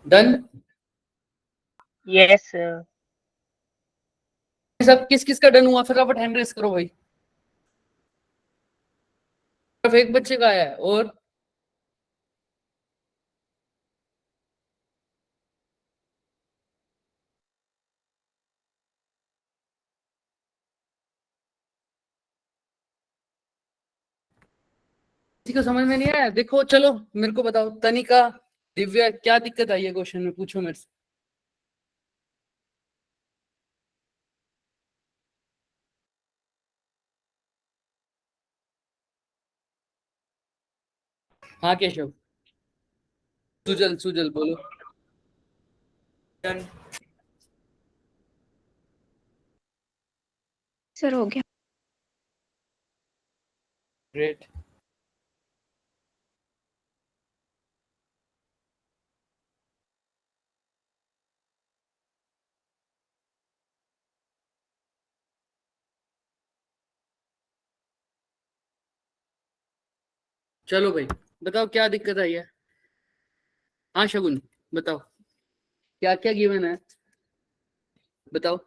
Done. Yes sir. सब किस किस का डन हुआ, फटाफट हैंड रेस करो भाई। सिर्फ एक बच्चे का है और किसी को समझ में नहीं आया? देखो चलो मेरे को बताओ, तनिका, दिव्या, क्या दिक्कत आई है क्वेश्चन में, पूछो मेरे से। हाँ केशव, सुजल सुजल बोलो। डन। सर हो गया। ग्रेट। चलो भाई बताओ क्या दिक्कत आई है। हाँ शगुन बताओ, क्या क्या गिवन है बताओ।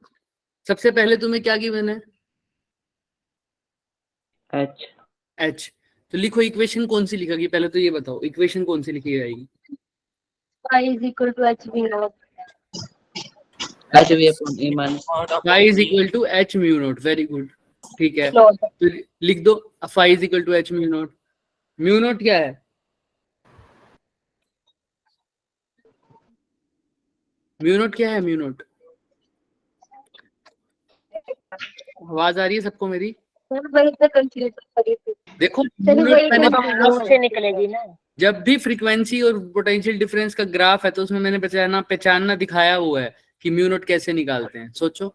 सबसे पहले तुम्हें क्या गिवन है? एच। एच। तो लिखो, इक्वेशन कौन सी लिखेगी पहले तो ये बताओ, इक्वेशन कौन सी लिखी जाएगी? I is equal to h v naught. h v upon a minus phi is equal to H mu naught, very good. ठीक है Naught. तो लिख दो, phi is equal to H mu naught. Mu naught क्या है? Mu naught क्या है? Mu naught आवाज आ रही है सबको मेरी? सर वही तो कंफ्यूज करी थी। देखो सर म्यू नोट वही मैंने तो मुंह से निकलेगी ना। जब भी फ्रीक्वेंसी और पोटेंशियल डिफरेंस का ग्राफ है तो उसमें मैंने पहचानना पहचानना दिखाया हुआ है कि म्यू नोट कैसे निकालते हैं, सोचो।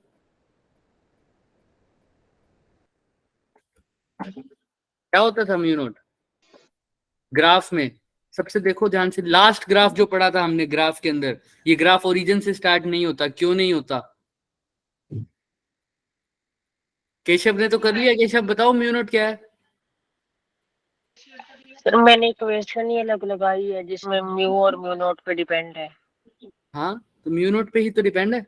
क्या होता था म्यू नोट ग्राफ में? सबसे देखो ध्यान से, लास्ट ग्राफ जो पढ़ा था हमने ग्राफ के अंदर, ये ग्राफ ओरिजिन से स्टार्ट नहीं होता, क्यों नहीं होता? केशव ने तो कर लिया, केशव बताओ म्यू नोट क्या है? सर मैंने इक्वेशन ही अलग लगाई है जिसमें म्यू और म्यू नॉट पे डिपेंड है। हाँ तो म्यू नोट पे ही तो डिपेंड है।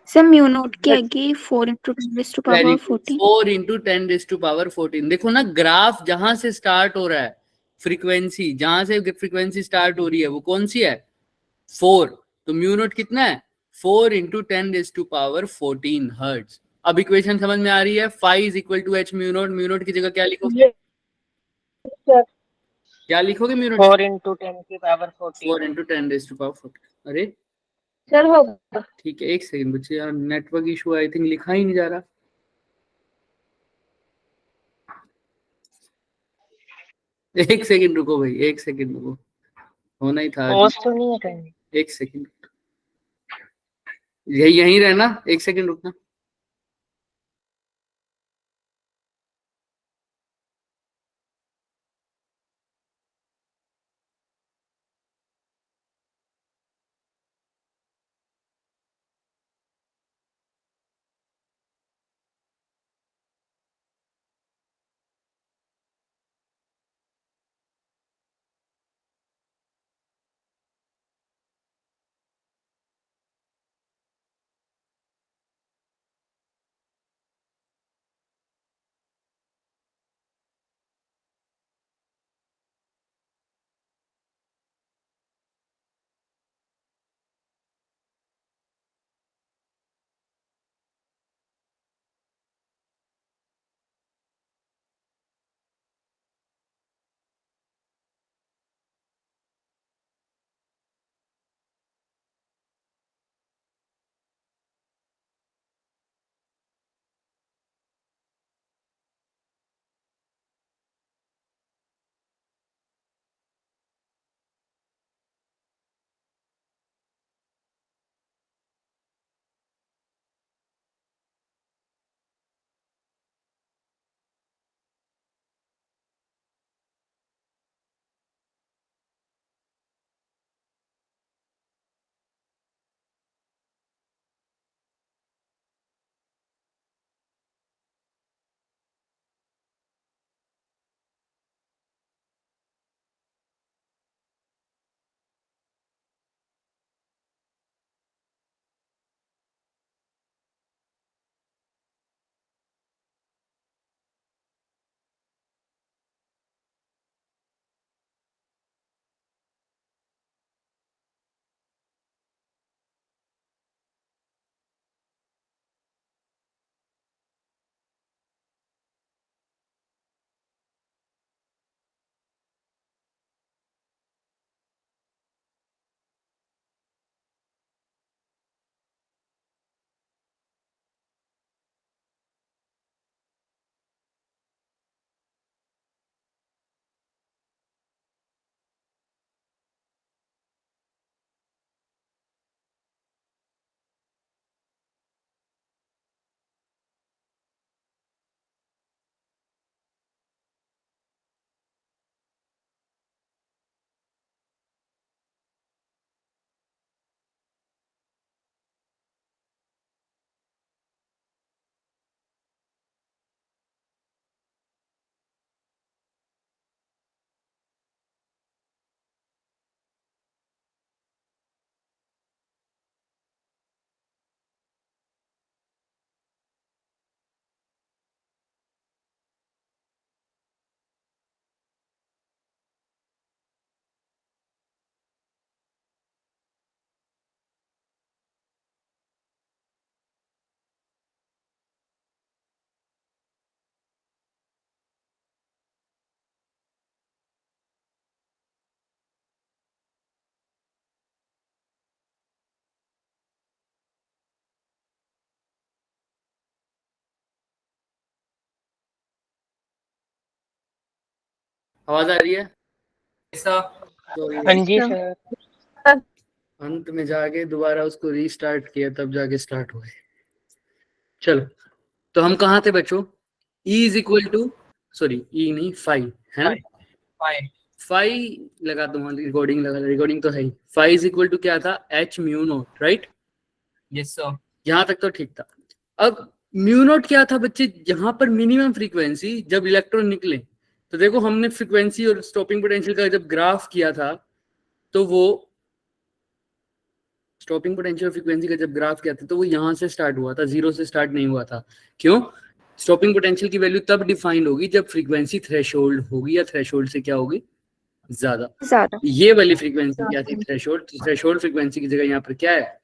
सर म्यू नोट की आएगी 4 इंटू 10 वेरी पावर गुड, 14। 4 × 10⁻14। देखो ना ग्राफ जहां से स्टार्ट हो रहा है, फ्रीक्वेंसी जहां से फ्रीक्वेंसी स्टार्ट हो रही है वो कौन सी है? 4। तो म्यू नोट कितना है? 4 × 10⁻14 हर्ट्ज। अब इक्वेशन समझ में आ रही है? Phi is equal to H mu naught. Mu naught की जगह क्या लिखोगे? ये सर क्या लिखोगे म्यू नोट? 4 × 10⁻14। 4 × 10⁻14। अरे सर होगा। ठीक है, एक सेकंड बच्चे, यार नेटवर्क इशू, आई थिंक लिखा ही नहीं जा रहा। एक सेकंड रुको भाई, एक सेकंड रुको, होना ही था अभी। पॉज तो नहीं है कहीं? एक सेकंड, यहीं रहना, एक सेकंड रुकना। आवाज आ रही है? हाँ जी सर। अंत में जाके दोबारा उसको रीस्टार्ट किया तब जाके स्टार्ट हुए। चलो, तो हम कहाँ थे बच्चों? E is equal to, sorry E नहीं, फाइव है ना? फाइव लगा दूंगा, रिकॉर्डिंग लगा, रिकॉर्डिंग तो है ही। फाइव इज इक्वल टू क्या था? H mu naught, right? Yes, sir. यहाँ तक तो ठीक था। अब म्यू नोट क्या था बच्चे? यहाँ पर मिनिमम फ्रीक्वेंसी जब इलेक्ट्रॉन निकले, तो देखो हमने फ्रीक्वेंसी और स्टॉपिंग पोटेंशियल का जब ग्राफ किया था, तो वो स्टॉपिंग पोटेंशियल फ्रीक्वेंसी का जब ग्राफ किया था तो वो यहाँ से स्टार्ट हुआ था, जीरो से स्टार्ट नहीं हुआ था। क्यों? स्टॉपिंग पोटेंशियल की वैल्यू तब डिफाइंड होगी जब फ्रीक्वेंसी थ्रेशोल्ड होगी या थ्रेशोल्ड से क्या होगी? ज्यादा। ये वाली फ्रीक्वेंसी क्या थी? थ्रेशोल्ड। थ्रेशोल्ड फ्रीक्वेंसी की जगह यहाँ पर क्या है?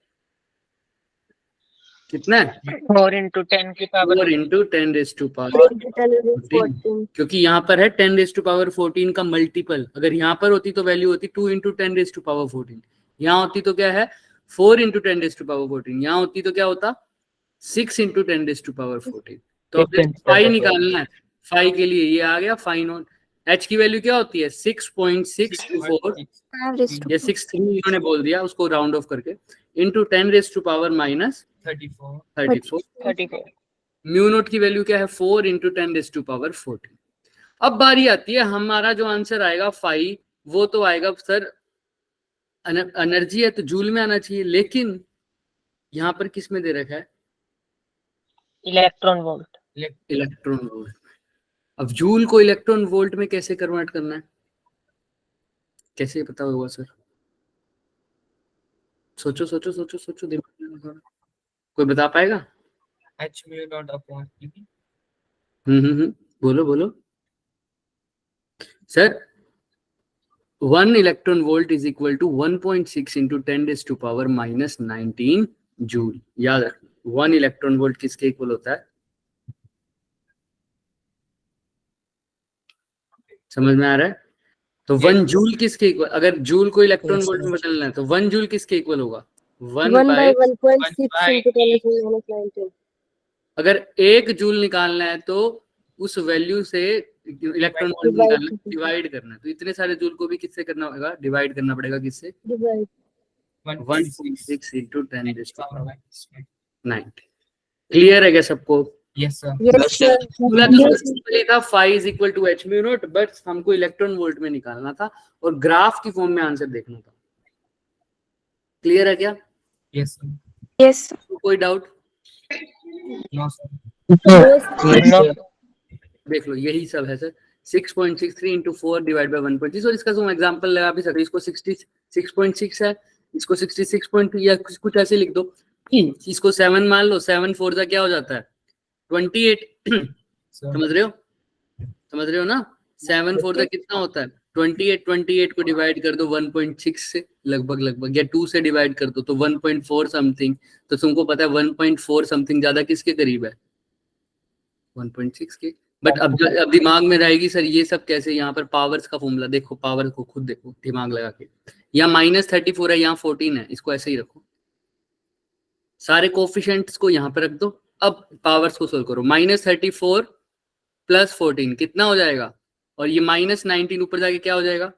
कितना है? 4 into 10 की power 4 into 10 raised to power 14, क्योंकि यहाँ पर है 10 raised to power 14 का मल्टीपल। अगर यहाँ पर होती तो वैल्यू होती 2 into 10 raised to power 14, यहाँ होती तो क्या है? 4 into 10 raised to power 14, यहाँ होती तो क्या होता? 6 into 10 raised to power 14। तो अब फाई निकालना है, फाई के लिए ये आ गया फाई नॉट। एच की वैल्यू क्या होती है? 6.624 या 6.3 इन्होंने बोल दिया, उसको राउंड ऑफ करके, into 10 raised to power minus 34। Mu naught की वैल्यू क्या है? 4 into 10 raised to power 14। अब बारी आती है, हमारा जो आंसर आएगा फाई, वो तो आएगा सर, एनर्जी है तो जूल में आना चाहिए, लेकिन यहाँ पर किस में दे रखा है? Electron volt. Electron volt. अब जूल को इलेक्ट्रॉन वोल्ट में कैसे कन्वर्ट करना है? कैसे पता होगा सर? सोचो सोचो सोचो सोचो, दिमाग में लगाओ। कोई बता पाएगा? H mu naught upon E. बोलो बोलो sir. 1 electron volt is equal to 1.6 into 10 raised to power minus 19 joule. याद रखना, 1 इलेक्ट्रॉन वोल्ट किसके इक्वल होता है? समझ में आ रहा है? तो 1 जूल किसके इक्वल? अगर जूल को इलेक्ट्रॉन वोल्ट में बदलना है तो 1 जूल किसके इक्वल होगा? 1 by 1/1.6 into 10 minus 19। अगर 1 जूल निकालना है तो उस वैल्यू से इलेक्ट्रॉन वोल्ट निकालना, डिवाइड करना है। तो इतने सारे जूल को भी किससे करना होगा? डिवाइड करना पड़ेगा। किससे? 1.6 into 10 raised to power 9। Clear है क्या सबको? Yes, sir. पूरा तो सिंपल था, phi is equal to H mu naught, but हमको इलेक्ट्रॉन वोल्ट में निकालना था और ग्राफ की फॉर्म में आंसर देखना था। क्लियर है क्या? Yes, sir. Yes. कोई डाउट? No, sir. देख लो, यही सब है सर। 6.63 into 4 divided by 1.6। और इसका तुम एग्जांपल लगा भी सकते हो। इसको 66.6 है, इसको 66.2 या कुछ ऐसे लिख दो। इसको 7 मान लो, 7 4 का क्या हो जाता है? 28। समझ रहे हो? समझ रहे हो ना? 7 4 का कितना होता है? 28। 28 को डिवाइड कर दो 1.6 से, लगभग या 2 से डिवाइड कर दो तो 1.4 समथिंग। तो तुमको पता है 1.4 समथिंग ज्यादा किसके करीब है? 1.6 के। बट अब दिमाग में रहेगी सर ये सब कैसे? यहाँ पर पावर्स का फॉर्मूला देखो, पावर को खुद देखो दिमाग लगा के। यहाँ -34 है, यहाँ 14 है, इसको ऐसे ही रखो। सारे कोफिशिएंट्स को यहाँ पर रख दो। अब पावर्स को सोल्व करो। -34 + 14 कितना हो जाएगा? और ये -19 ऊपर जाके क्या हो जाएगा?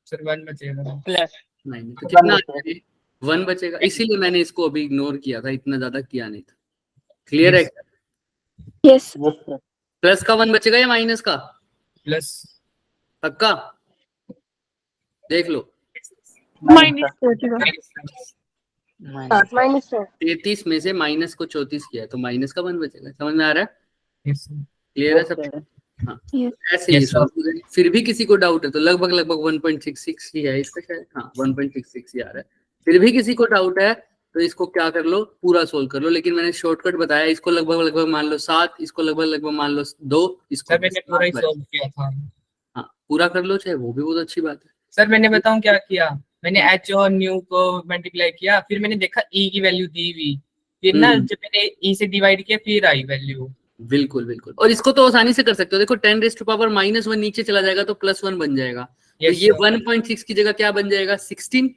सर 1 बचेगा प्लस 9। तो कितना 1 बचेगा। इसीलिए मैंने इसको अभी इग्नोर किया था, इतना ज्यादा किया नहीं था। क्लियर है? Yes. प्लस का 1 बचेगा या माइनस का? प्लस। पक्का? देख लो, Minus 33 में से माइनस को 34 किया तो माइनस का 1 बचेगा। समझ में आ रहा है? Yes, sir. क्लियर है सब? हाँ, Yes. ऐसे ही Yes, sir. फिर भी किसी को डाउट है तो लगभग 1.66 ही है इसका शायद। हाँ, 1.66 ही आ रहा है। फिर भी किसी को डाउट है तो इसको क्या कर लो, पूरा सोल्व कर लो। लेकिन मैंने शॉर्टकट बताया, इसको लगभग मान लो 7, इसको लगभग मान लो 2, इसको सर मैंने पूरा ही सॉल्व किया था। हाँ, पूरा कर लो, चाहे वो भी बहुत अच्छी बात है। सर मैंने बताऊं क्या किया? मैंने H और न्यू को मल्टीप्लाई किया, फिर मैंने देखा E की वैल्यू दी हुई, फिर ना जब मैंने E से डिवाइड किया फिर आई वैल्यू। बिल्कुल बिल्कुल। और इसको तो आसानी से कर सकते हो। देखो 10 raised to power -1 नीचे चला जाएगा तो +1 बन जाएगा। तो ये 1.6 की जगह क्या बन जाएगा? 16,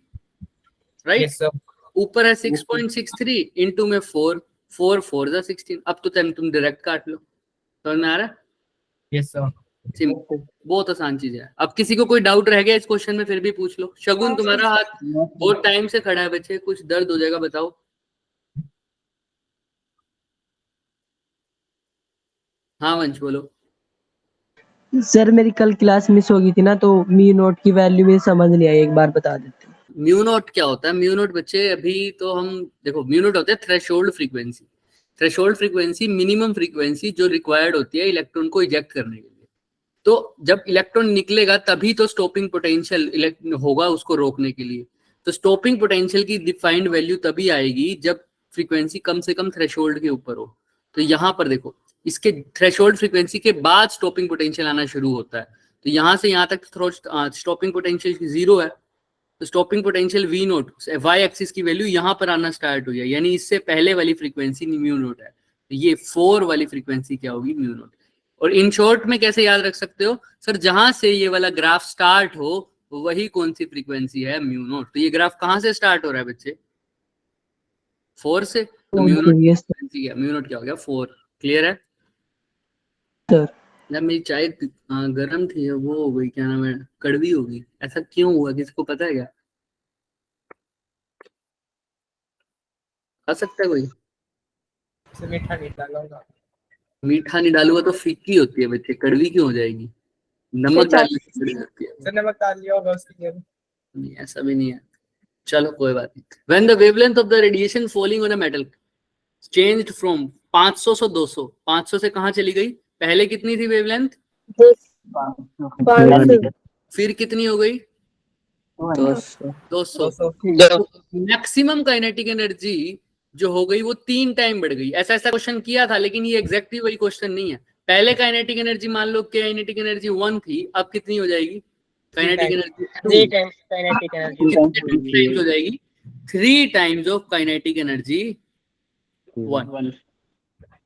राइट? Yes, sir. ऊपर है 6.63 इंटू में 4 4 4 16। अब तो तुम डायरेक्ट काट लो। समझ में आ रहा है? Yes, sir. सिंपल, बहुत आसान चीज है। अब किसी को कोई डाउट रह गया इस क्वेश्चन में फिर भी पूछ लो। शगुन तुम्हारा हाथ बहुत टाइम से खड़ा है बच्चे, कुछ दर्द हो जाएगा बताओ। हाँ वंश बोलो। सर मेरी कल क्लास मिस हो गई थी ना, तो म्यू नोट की वैल्यू में समझ नहीं आई, एक बार बता देते। म्यू नोट क्या होता है? म्यू नोट बच्चे अभी तो हम देखो, म्यू नोट होता है threshold frequency. Threshold frequency minimum frequency जो रिक्वायर्ड होती है इलेक्ट्रॉन को इजेक्ट करने के लिए। तो जब इलेक्ट्रॉन निकलेगा तभी तो स्टॉपिंग पोटेंशियल होगा उसको रोकने के लिए। तो स्टॉपिंग पोटेंशियल की डिफाइंड वैल्यू तभी आएगी जब फ्रीक्वेंसी कम से कम थ्रेशोल्ड के ऊपर हो। तो यहाँ पर देखो, इसके थ्रेशोल्ड फ्रीक्वेंसी के बाद स्टॉपिंग पोटेंशियल आना शुरू होता है। तो यहाँ से यहाँ तक स्टॉपिंग पोटेंशियल जीरो है, तो stopping potential V naught Y axis की वैल्यू यहाँ पर आना स्टार्ट हुई है, यानी इससे पहले वाली फ्रीक्वेंसी म्यू नोट है। तो ये 4 वाली फ्रीक्वेंसी क्या होगी? Mu naught. और इन शॉर्ट में कैसे याद रख सकते हो सर? जहां से ये वाला ग्राफ स्टार्ट हो वही कौन सी फ्रीक्वेंसी है? Mu naught. तो ये ग्राफ कहाँ से स्टार्ट हो रहा है बच्चे? 4 से। तो म्यू नोट यस फ्रीक्वेंसी क्या? म्यू नोट क्या हो गया? 4। क्लियर है? सर। जब मेरी चाय गर्म थी वो हो गई, क्या नाम है, कड़वी होगी। ऐसा क्यों हुआ किसको पता है क्या? आ सकता है कोई? इसमें मीठा नहीं डाला होगा। मीठा नहीं डालूंगा तो फीकी होती है बच्चे, कड़वी क्यों हो जाएगी? नमक डालने से कड़वी होती है। सर नमक डाल लिया होगा उसके लिए। नहीं ऐसा भी नहीं है। चलो कोई बात नहीं। When the wavelength of the radiation falling on a metal changed from 500 से 200, 500 से कहाँ चली गई? पहले कितनी थी वेवलेंथ? 500 फिर कितनी हो गई? 200 200। 200। मैक्सिमम काइनेटिक एनर्जी जो हो गई वो 3 टाइम बढ़ गई। ऐसा ऐसा क्वेश्चन किया था, लेकिन ये एग्जैक्टली वही क्वेश्चन नहीं है। पहले काइनेटिक एनर्जी मान लो काइनेटिक एनर्जी 1 थी, अब कितनी हो जाएगी? Kinetic energy 3 times kinetic energy. कितनी हो जाएगी? 3 टाइम्स ऑफ काइनेटिक एनर्जी 1।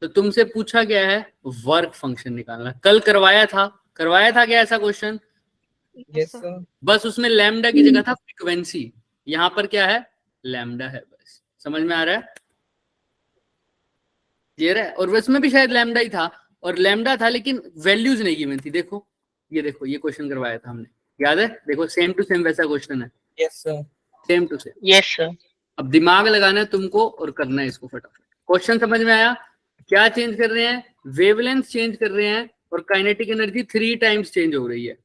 तो तुमसे पूछा गया है वर्क फंक्शन निकालना। कल करवाया था क्या ऐसा क्वेश्चन? Yes sir. बस उसमें लैम्डा की जगह था फ्रीक्वेंसी, यहाँ पर क्या है? लैम्डा है। बस समझ में आ रहा है? क्लियर है? और उसमें भी शायद लैम्डा ही था, और लैम्डा था लेकिन वैल्यूज नहीं गिवन थी। देखो ये देखो, ये क्वेश्चन करवाया था हमने, याद है? देखो सेम टू सेम वैसा क्वेश्चन है, yes sir. Same to same. Yes sir. अब दिमाग लगाना है तुमको और करना है इसको फटाफट। क्वेश्चन समझ में आया? क्या चेंज कर रहे हैं? वेवलेंथ चेंज कर रहे हैं, और काइनेटिक एनर्जी 3 टाइम्स चेंज हो रही है।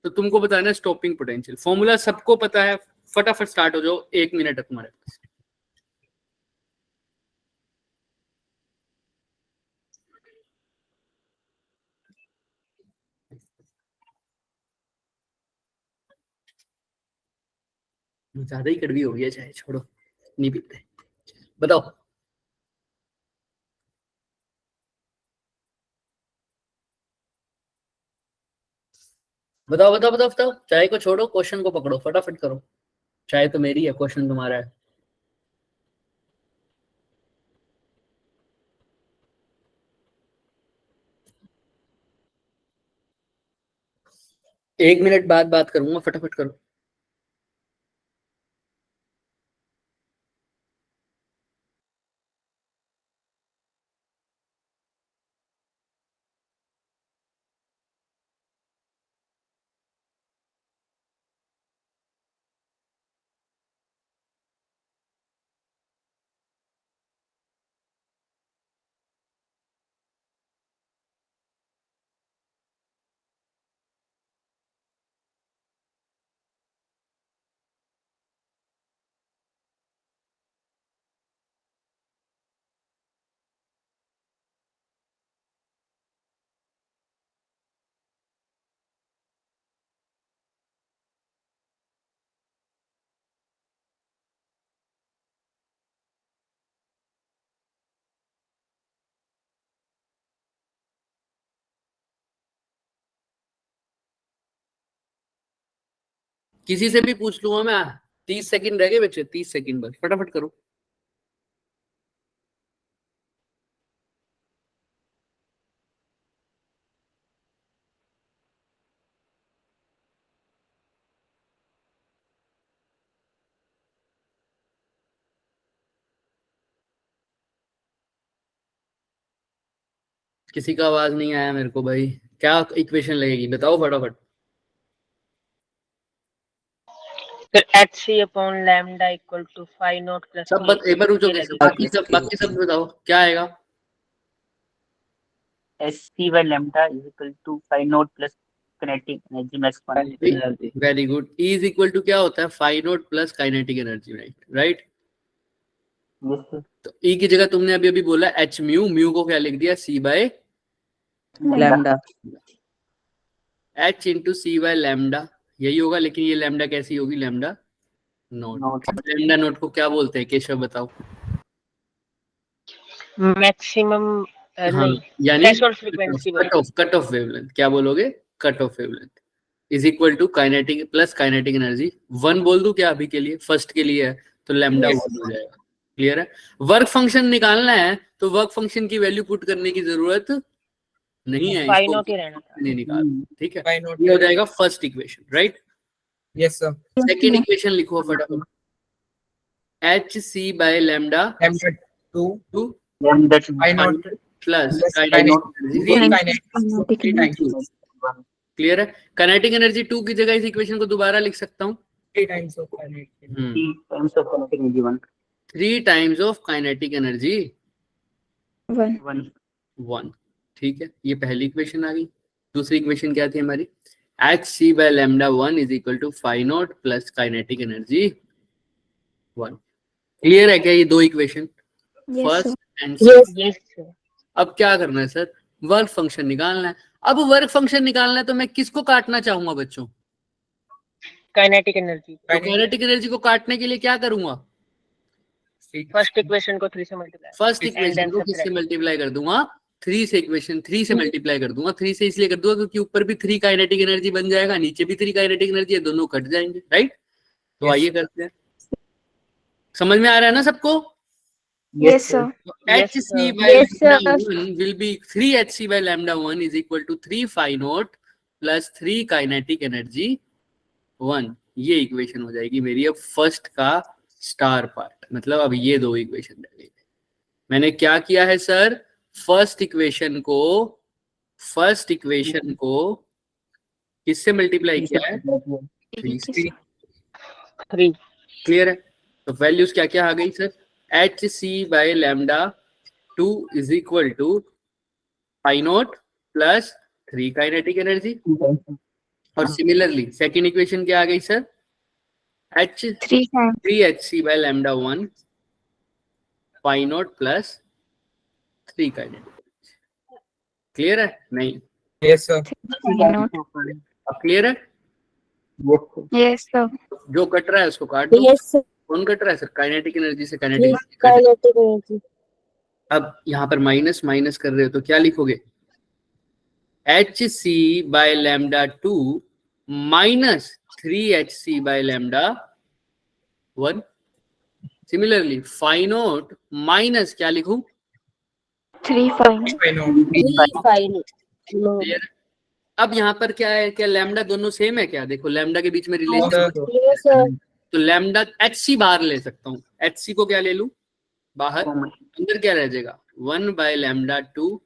तो तुमको बताना है स्टॉपिंग पोटेंशियल। फॉर्मूला सबको पता है, फटाफट स्टार्ट हो जाओ, 1 मिनट है तुम्हारे पास। ज्यादा ही कड़वी हो गई है चाहे, छोड़ो नहीं पीते। बताओ बताओ बताओ बताओ बताओ। चाय को छोड़ो, क्वेश्चन को पकड़ो, फटाफट करो। चाय तो मेरी है, क्वेश्चन तुम्हारा है। एक मिनट बाद बात करूंगा, फटाफट करो। किसी से भी पूछ लूंगा मैं। 30 सेकंड रह गए बच्चे, 30 सेकंड बस, फटाफट करो। किसी का आवाज नहीं आया मेरे को भाई। क्या इक्वेशन लगेगी बताओ फटाफट। फिर HC upon lambda equal to phi naught plus सब एक बार रुको, बाकी सब बताओ क्या आएगा। SC by lambda is equal to phi naught plus kinetic energy max quantity. Very good. E is equal to क्या होता है, phi naught plus kinetic energy, right. Yes, sir. तो E की जगह तुमने अभी अभी बोला h म्यू, म्यू को क्या लिख दिया, C by lambda. h into C by lambda, यही होगा। लेकिन ये लैम्डा कैसी होगी, lambda naught. Naught. Lambda naught को क्या बोलते हैं केशव बताओ। मैक्सिमम हाँ, नहीं, यानी threshold frequency cut off wavelength. क्या बोलोगे, cut off wavelength is equal to kinetic plus kinetic energy. 1 बोल दूं क्या अभी के लिए, फर्स्ट के लिए है तो लैम्डा 1 हो जाएगा। क्लियर है। वर्क फंक्शन निकालना है तो वर्क फंक्शन की वैल्यू पुट करने की जरूरत नहीं है, फाई इसको नॉट ही रहना था। नहीं निकाल। ठीक है, फाई नॉट। ये हो जाएगा first equation, right. Yes sir. Second equation लिखो फटाफट। H C by lambda lambda 2 two Lambda phi naught plus plus kinetic kinetic 3 times clear है। काइनेटिक एनर्जी 2 की जगह इस इक्वेशन को दोबारा लिख सकता हूँ 3 times of kinetic energy. 3 times of kinetic energy 1. 3 times of kinetic energy 1. 1। ठीक है, ये पहली इक्वेशन आ गई। दूसरी इक्वेशन क्या थी हमारी, H C by lambda 1 is equal to phi naught plus kinetic energy 1। Clear है क्या ये दो equation, first and yes sir. अब क्या करना है सर, वर्क फंक्शन निकालना है। अब वर्क फंक्शन निकालना है तो मैं किसको काटना चाहूंगा बच्चों, काइनेटिक एनर्जी। तो काइनेटिक एनर्जी को काटने के लिए क्या करूंगा, फर्स्ट इक्वेशन को 3 से मल्टीप्लाई। फर्स्ट इक्वेशन को किससे मल्टीप्लाई कर दूंगा, 3 से। इक्वेशन 3 से मल्टीप्लाई कर दूंगा। 3 से इसलिए कर दूंगा क्योंकि ऊपर भी 3 काइनेटिक एनर्जी बन जाएगा, नीचे भी 3 काइनेटिक एनर्जी है, दोनों कट जाएंगे, राइट। तो आइए करते हैं, समझ में आ रहा है ना सबको। Yes, sir. HC by Yes, sir. lambda 1 will be 3 HC by lambda 1 is equal to 3 phi naught plus 3 kinetic energy 1। ये इक्वेशन हो जाएगी मेरी अब फर्स्ट का स्टार पार्ट। मतलब अब ये दो इक्वेशन रह गई। मैंने क्या किया है सर, फर्स्ट इक्वेशन को किससे मल्टीप्लाई किया है, 3 से। 3। क्लियर है। तो वैल्यूज क्या क्या आ गई sir, H C by lambda 2 is equal to pi naught plus 3 kinetic energy. और सिमिलरली सेकेंड इक्वेशन क्या आ गई sir, H 3 H C by lambda 1 pi naught plus 3 kinetic. Clear है नहीं, यस सर। अब क्लियर है। Yes, sir. जो कट रहा है उसको काट दो। Yes, sir. कौन कट रहा है सर, काइनेटिक एनर्जी से काइनेटिक। Kinetic energy. अब यहाँ पर माइनस माइनस कर रहे हो तो क्या लिखोगे, H C by lambda 2 minus 3 H C by lambda 1। Similarly phi naught minus क्या लिखूं, 3 fine. Phi not Clear? अब यहाँ पर क्या है, क्या लैम्डा दोनों सेम है क्या, देखो लैम्डा के बीच में रिलेशन। Yes, sir. तो लैम्डा एच सी बाहर ले सकता हूँ, एच सी को क्या ले लूं बाहर, अंदर क्या रह जाएगा 1 बाय लैम्डा 2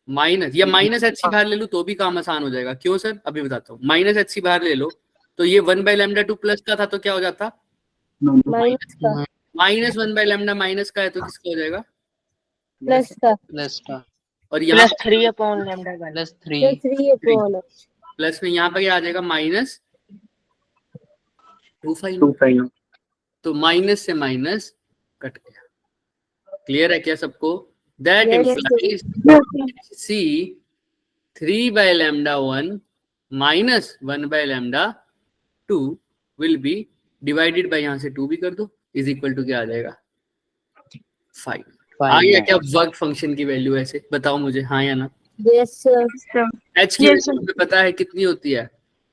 माइनस, या माइनस एच सी बाहर ले लूं तो भी काम आसान हो जाएगा। क्यों सर, अभी बताता हूँ। माइनस एच सी बाहर ले लो तो ये 1 बाय लैम्डा 2 प्लस का था तो क्या हो जाता, Minus का. माइनस 1 बाय लैम्डा माइनस का है तो किसका हो जाएगा, Plus का. प्लस का और यहाँ plus 3 upon lambda 1। Plus 3 Plus 3 upon. Plus में यहाँ पर क्या आ जाएगा माइनस 2 फाइव। 2 फाइव। तो माइनस से माइनस कट गया। क्लियर है क्या सबको, that Yes, implies C 3 by lambda 1 minus 1 by lambda 2 will be divided by, यहाँ से 2 भी कर दो, इज इक्वल टू क्या आ जाएगा 5। आ गया क्या वर्क फंक्शन की वैल्यू, ऐसे बताओ मुझे हाँ या ना। Yes, sir. एच की वैल्यू मुझे पता है कितनी होती है,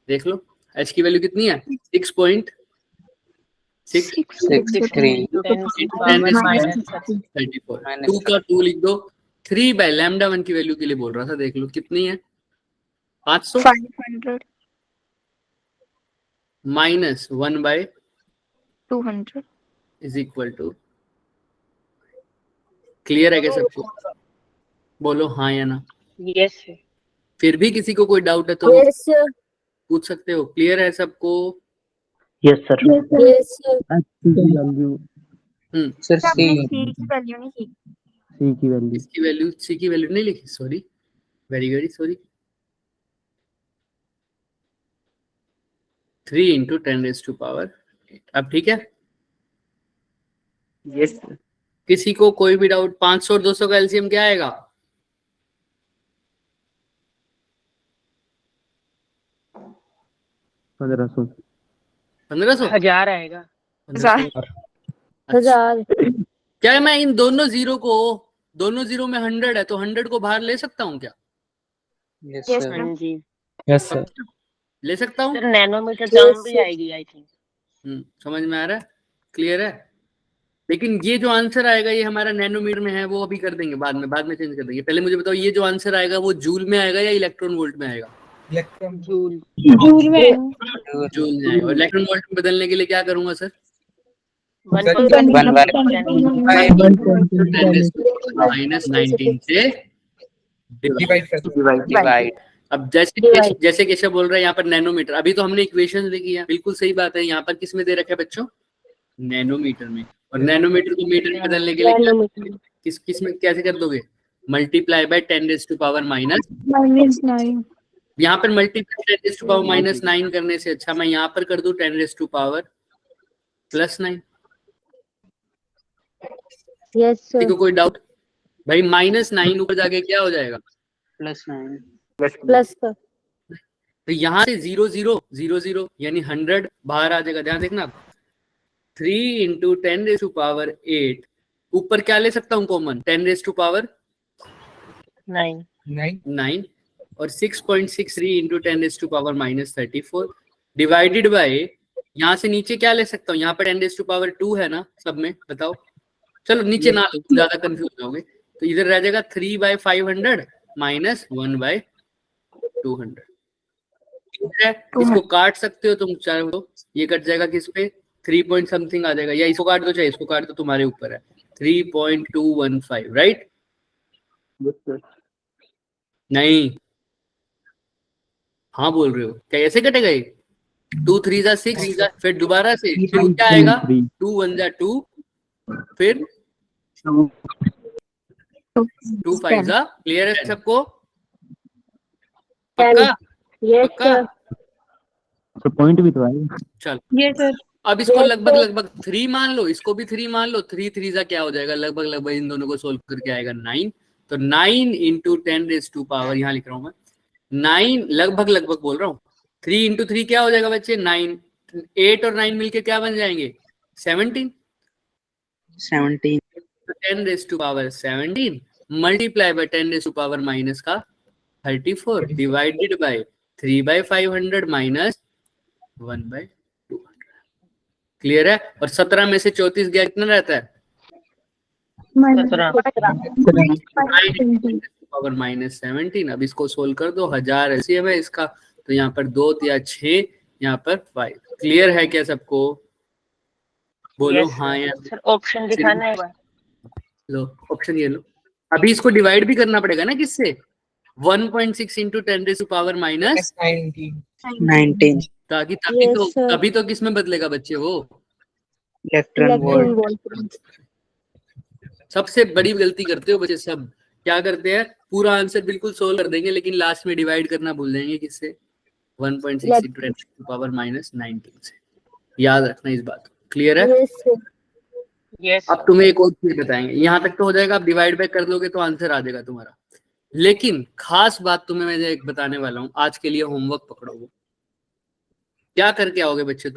देख लो एच की वैल्यू कितनी है 6.6 63 34। 2 का 2 लिख दो। 3 बाय लैम्डा 1 की वैल्यू के लिए बोल रहा था, देख लो कितनी है 500 500. Minus 1 by 200. Is equal to. Clear है क्या सबको, बोलो हाँ या ना। यस। फिर भी किसी को कोई डाउट है तो Yes, sir. पूछ सकते हो। क्लियर है सबको? Yes, sir. Yes, sir. C की वैल्यू सर हमने सी C की वैल्यू नहीं की। C की वैल्यू इसकी वैल्यू, सी की वैल्यू नहीं लिखी, सॉरी, वेरी सॉरी। 3 इंटू 10⁻⁸ अब ठीक है। Yes, sir. किसी को कोई भी डाउट? 500 और 200 का एलसीएम क्या आएगा? 1500 1500? 1000 आएगा। 1500। 1000। क्या मैं इन दोनों जीरो में 100 है तो 100 को बाहर ले सकता हूँ क्या? Yes Yes, sir sir. हाँ जी यस सर ले सकता हूँ? सर, नैनोमीटर टर्म भी आएगी आई थिंक। समझ में आ रहा है? क्लियर है? लेकिन ये जो आंसर आएगा ये हमारा नैनोमीटर में है, वो अभी कर देंगे बाद में चेंज कर देंगे। पहले मुझे बताओ ये जो आंसर आएगा वो जूल में आएगा या इलेक्ट्रॉन वोल्ट में आएगा? जूल। जूल में। जूल में आएगा। और इलेक्ट्रॉन वोल्ट में बदलने के लिए क्या करूंगा सर? 1.10 -19 से डिवाइड। डिवाइड अब जैसे केशव बोल रहा है यहाँ पर नैनोमीटर, अभी तो हमने इक्वेशन लिखी है, बिल्कुल सही बात है। यहाँ पर किस में दे रखा है बच्चों? नैनोमीटर में। और नैनोमीटर को मीटर में बदलने के लिए किस में कैसे कर दोगे? Multiply by 10⁻⁻⁹। यहाँ पर मल्टीप्लाई 10⁻⁻⁹ करने से अच्छा मैं यहाँ पर कर दूं 10⁻+9। Yes, sir. को कोई डाउट? भाई -9 ऊपर जाके क्या हो जाएगा? +9. Plus, sir. तो यहाँ से 0 0 0 0 यानी 100 बाहर आ जाएगा। ध्यान देखना, 3 इंटू 10⁸ ऊपर क्या ले सकता हूँ कॉमन? 10⁻⁹ 9 और 6.63 इंटू 10⁻⁻34 डिवाइडेड बाय, यहाँ से नीचे क्या ले सकता हूँ? यहाँ पर 10⁻2 है ना सब में, बताओ। चलो नीचे ना लो, ज्यादा कंफ्यूज होगे। तो इधर रह जाएगा 3/500 माइनस 1/200। ठीक है, इसको काट सकते हो तुम चाहो तो। ये कट जाएगा किस पे? 3 पॉइंट समथिंग आ जाएगा, या इसको काट दो चाहे इसको काट दो, तुम्हारे ऊपर है। 3.215 राइट? Yes, sir. नहीं, हाँ बोल रहे हो क्या? ऐसे कटेगा ये? 2 3 जा 6, फिर दोबारा से 2 क्या आएगा? 2 1 जा 2, फिर 2 5 जा। क्लियर है सबको? पक्का? Yes, पक्का? sir. तो पॉइंट भी तो आएगा। चल Yes, sir. अब इसको Yes, लगभग 3 मान लो, इसको भी 3 मान लो। 3 3 जा क्या हो जाएगा? लगभग इन दोनों को सोल्व करके आएगा 9। तो 9 इंटू 10⁻⁴ यहाँ लिख रहा हूँ मैं 9, लगभग बोल रहा हूँ। 3 इंटू 3 क्या हो जाएगा बच्चे? 9। 8 और 9 मिलके क्या बन जाएंगे? 17। 10⁻17 multiply by 10⁻⁻⁻34 divided by 3/500 minus 1/200। Clear है? और 17 में से 34 गया कितना रहता है? 9⁻⁻17। अब इसको सोल्व कर दो, 1000 एलसीएम है इसका, तो यहाँ पर 2 या 6, यहाँ पर 5। क्लियर है क्या सबको? बोलो हाँ या सर ऑप्शन दिखाना है। लो ऑप्शन ये लो। अभी इसको डिवाइड भी करना पड़ेगा ना किससे? 1.6 इंटू 10⁻⁻⁹19, ताकि Yes, sir. तभी तो किस में बदलेगा बच्चे वो? Electron volt. सबसे बड़ी गलती करते हो बच्चे सब। क्या करते हैं? पूरा आंसर बिल्कुल सोल्व कर देंगे लेकिन लास्ट में डिवाइड करना भूल जाएंगे किससे? 1.6 इंटू 10⁻⁻19 से। याद रखना इस बात को। क्लियर है? Yes, sir. यस अब तुम्हें एक और चीज बताएंगे, यहाँ तक तो हो जाएगा। आप डिवाइड बाय कर लोगे तो आंसर आ जाएगा तुम्हारा। लेकिन खास बात तुम्हें मैं एक बताने वाला हूँ, आज के लिए होमवर्क पकड़ो। वो क्या करके आओगे बच्चे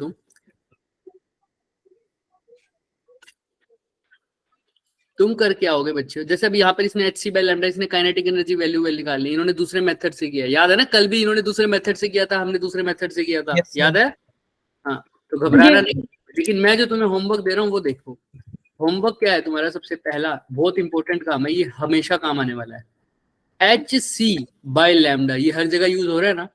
तुम करके आओगे बच्चे। जैसे अभी यहाँ पर इसने hc/λ, इसने काइनेटिक एनर्जी वैल्यू निकाली, इन्होंने दूसरे मेथड से किया। याद है ना? कल भी इन्होंने दूसरे मेथड से किया था, हमने दूसरे मेथड से किया था। याद है? हाँ, तो घबराना नहीं। लेकिन मैं जो तुम्हें होमवर्क दे रहा हूँ वो देखो। होमवर्क क्या है तुम्हारा? सबसे पहला बहुत इंपॉर्टेंट काम है, ये हमेशा काम आने वाला है। hc/λ, ये हर जगह यूज हो रहा है ना?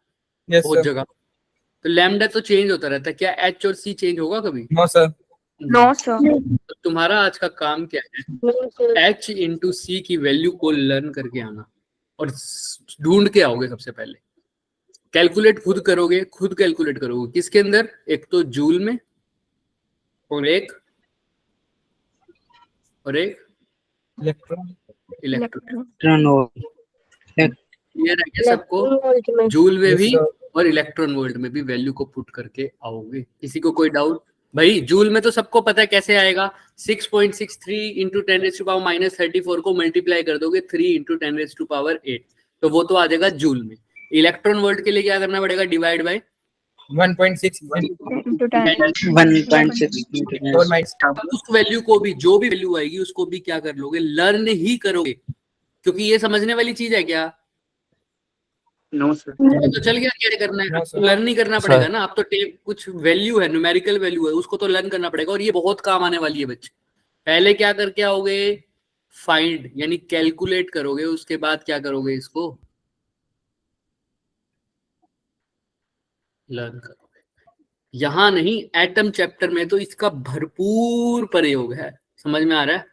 बहुत जगह। तो लैम्डा तो चेंज होता रहता है, क्या h और c चेंज होगा कभी? No sir No, sir. तो तुम्हारा आज का काम क्या है? No, sir. h इंटू सी की वैल्यू को लर्न करके आना। और ढूंढ के आओगे सबसे पहले। कैलकुलेट खुद करोगे, खुद कैलकुलेट करोगे किसके अंदर, एक तो जूल में और एक इलेक्ट्रॉन। Electron volt. क्लियर है क्या सबको? वोल्ट में जूल में भी और इलेक्ट्रॉन वोल्ट में भी वैल्यू को पुट करके आओगे। किसी को कोई डाउट? भाई जूल में तो सबको पता है कैसे आएगा, 6.63 इंटू 10⁻⁻34 को मल्टीप्लाई कर दोगे 3 इंटू 10⁸8, तो वो तो आ जाएगा जूल में। इलेक्ट्रॉन वोल्ट के लिए क्या करना पड़ेगा, डिवाइड बाय 1.6 into 10 1.6 उस वैल्यू को भी, जो भी वैल्यू आएगी उसको भी क्या कर लोगे, लर्न ही करोगे, क्योंकि ये समझने वाली चीज है क्या? No sir. तो चल गया, क्या करना है, No, sir. लर्न नहीं करना पड़ेगा ना। अब तो कुछ वैल्यू है, न्यूमेरिकल वैल्यू है, उसको तो लर्न करना पड़ेगा, और ये बहुत काम आने वाली है बच्चे। पहले क्या करके आओगे, फाइंड यानी कैलकुलेट करोगे, उसके बाद क्या करोगे, इसको लर्न करोगे। यहां नहीं, एटम चैप्टर में तो इसका भरपूर प्रयोग है, समझ में आ रहा है?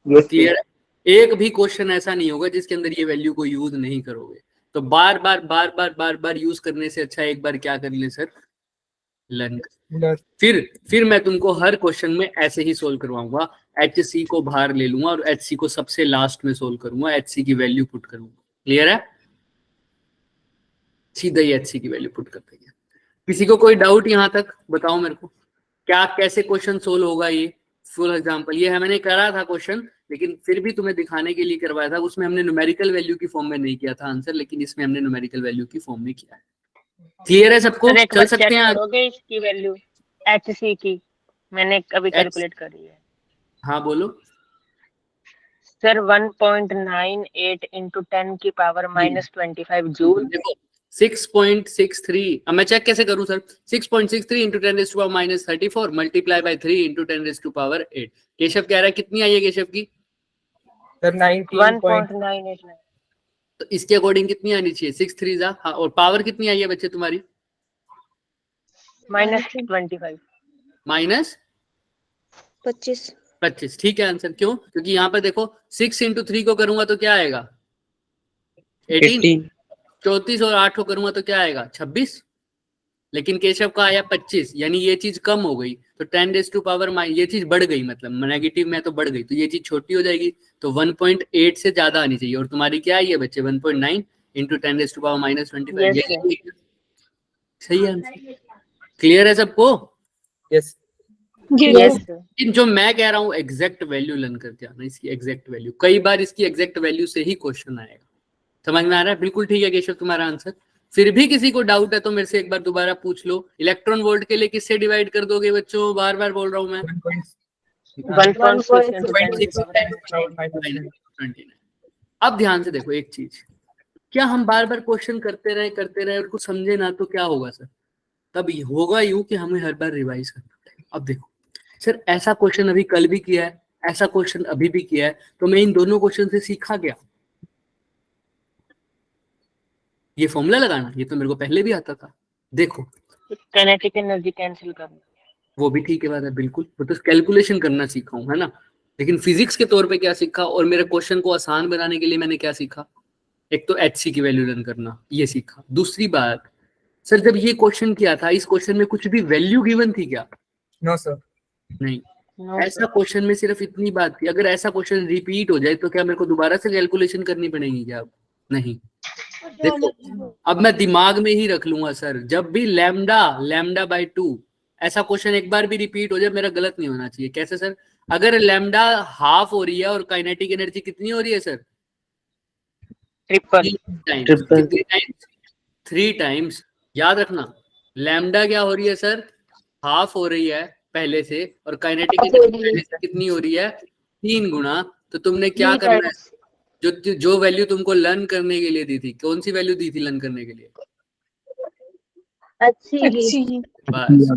क्लियर है? एक भी क्वेश्चन ऐसा नहीं होगा जिसके अंदर ये वैल्यू को यूज नहीं करोगे। तो बार बार यूज करने से अच्छा एक बार क्या कर ले सर, लर्न। फिर मैं तुमको हर क्वेश्चन में ऐसे ही सोल्व करवाऊंगा, HC को बाहर ले लूंगा और HC को सबसे लास्ट में सोल्व करूंगा, HC की वैल्यू पुट करूंगा। क्लियर है? सीधा ही HC की वैल्यू पुट कर देंगे। किसी को कोई डाउट यहां तक? बताओ मेरे को, क्या कैसे क्वेश्चन सोल्व होगा ये फुल एग्जांपल। ये है मैंने करा था क्वेश्चन, लेकिन फिर भी तुम्हें दिखाने के लिए करवाया था। उसमें हमने न्यूमेरिकल वैल्यू की फॉर्म में नहीं किया था आंसर, लेकिन इसमें हमने न्यूमेरिकल वैल्यू की फॉर्म में किया है। क्लियर है सबको? सर एक चल बार सकते चेक हैं? करोगे इसकी वैल्यू HC की, मैंने अभी कैलकुलेट करी है हाँ बोलो। सर। 1.98 इंटू 10 की पावर -25 जूल। देखो 6.63, अब मैं चेक कैसे करूं sir, 6.63 into 10⁻34 multiply by 3 into 10⁸8। Keshav कह रहा है कितनी आई है केशव की? सर 1.989 तो इसके अकॉर्डिंग कितनी आनी चाहिए, 6 3 जा। हाँ, और पावर कितनी आई है बच्चे तुम्हारी? -25 माइनस 25 ठीक है आंसर। क्यों? क्योंकि यहाँ पर देखो 6 इंटू 3 को करूंगा तो क्या आएगा, 18। 34 और 8 को करूंगा तो क्या आएगा, 26। लेकिन केशव का आया 25, यानी ये चीज कम हो गई, तो 10⁻, ये चीज बढ़ गई, मतलब नेगेटिव में तो बढ़ गई, तो ये चीज छोटी हो जाएगी। तो 1.8 से ज्यादा आनी चाहिए, और तुम्हारी क्या आई है बच्चे, 1.9 इंटू 10⁻⁻25। सही है आंसर। क्लियर है सबको? यस यस इन जो मैं कह रहा हूँ एग्जैक्ट वैल्यू लर्न करके आना, इसकी एग्जैक्ट वैल्यू। कई बार इसकी एग्जैक्ट वैल्यू से ही क्वेश्चन आएगा। समझ में आ रहा है? बिल्कुल ठीक है केशव तुम्हारा आंसर। फिर भी किसी को डाउट है तो मेरे से एक बार दोबारा पूछ लो। इलेक्ट्रॉन वोल्ट के लिए किससे डिवाइड कर दोगे बच्चों? बार बार बोल रहा हूँ मैं। 1.6 इंटू 10 अब ध्यान से देखो एक चीज, क्या हम बार बार क्वेश्चन करते रहे और कुछ समझे ना तो क्या होगा सर? तब होगा यूं कि हमें हर बार रिवाइज करना पड़ेगा। अब देखो सर, ऐसा क्वेश्चन अभी कल भी किया है, ऐसा क्वेश्चन अभी भी किया है, तो मैं इन दोनों क्वेश्चन से सीखा गया। ये फॉर्मूला लगाना, ये तो मेरे को पहले भी आता था। देखो काइनेटिक एनर्जी कैंसिल करना, वो भी ठीक है बात है, बिल्कुल। वो तो कैलकुलेशन करना सीखा हूं, है ना। लेकिन फिजिक्स के तौर पे क्या सीखा, और मेरे क्वेश्चन को आसान बनाने के लिए मैंने क्या सीखा? एक तो HC की वैल्यू लर्न करना, ये सीखा। दूसरी बात सर, जब ये क्वेश्चन किया था, इस क्वेश्चन में कुछ भी वैल्यू गिवन थी क्या? नो सर नहीं। No, ऐसा क्वेश्चन में सिर्फ इतनी बात थी, अगर ऐसा क्वेश्चन रिपीट हो जाए तो क्या मेरे को दोबारा से कैलकुलेशन करनी पड़ेगी क्या? नहीं। देखो अब मैं दिमाग में ही रख लूंगा सर, जब भी लैम्डा बाय 2 ऐसा क्वेश्चन एक बार भी रिपीट हो जाए, मेरा गलत नहीं होना चाहिए। कैसे सर? अगर लैम्डा हाफ हो रही है और काइनेटिक एनर्जी कितनी हो रही है सर? Triple 3 times. याद रखना, लैम्डा क्या हो रही है सर? हाफ हो रही है पहले से, और काइनेटिक एनर्जी पहले से कितनी हो रही है? 3 गुना। तो तुमने क्या करना है, जो वैल्यू तुमको लर्न करने के लिए दी थी, कौन सी वैल्यू दी थी लर्न करने के लिए? अच्छी बस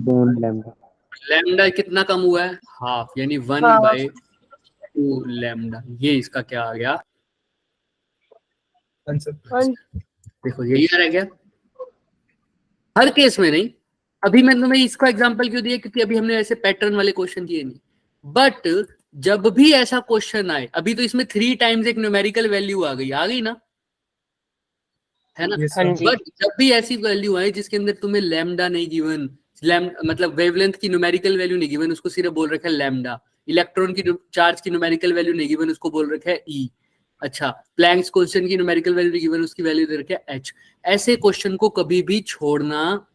लैम्डा कितना कम हुआ है? हाफ, यानी 1/2 लैम्डा। ये इसका क्या आ गया आंसर। देखो यही आ रहा है क्या? हर केस में नहीं। अभी मैंने तुम्हें इसका एग्जांपल क्यों दिया, क्योंकि अभी हमने ऐसे पैटर्न वाले क्वेश्चन किए नहीं। बट जब भी ऐसा क्वेश्चन आए, अभी तो इसमें 3 टाइम्स एक न्यूमेरिकल वैल्यू आ गई ना, है ना? हाँ जी। बट जब भी ऐसी वैल्यू आए जिसके अंदर तुम्हें लैम्डा नहीं गिवन, मतलब वेवलेंथ की न्यूमेरिकल वैल्यू नहीं गिवन, उसको सिर्फ बोल रखा है लैम्डा। इलेक्ट्रॉन की चार्ज की न्यूमेरिकल वैल्यू नहीं गिवन, उसको बोल रखा है ई। अच्छा, प्लैंक्स कांस्टेंट की न्यूमेरिकल वैल्यू नहीं गिवन, उसकी वैल्यू दे रखा है एच। ऐसे क्वेश्चन को कभी भी छोड़ना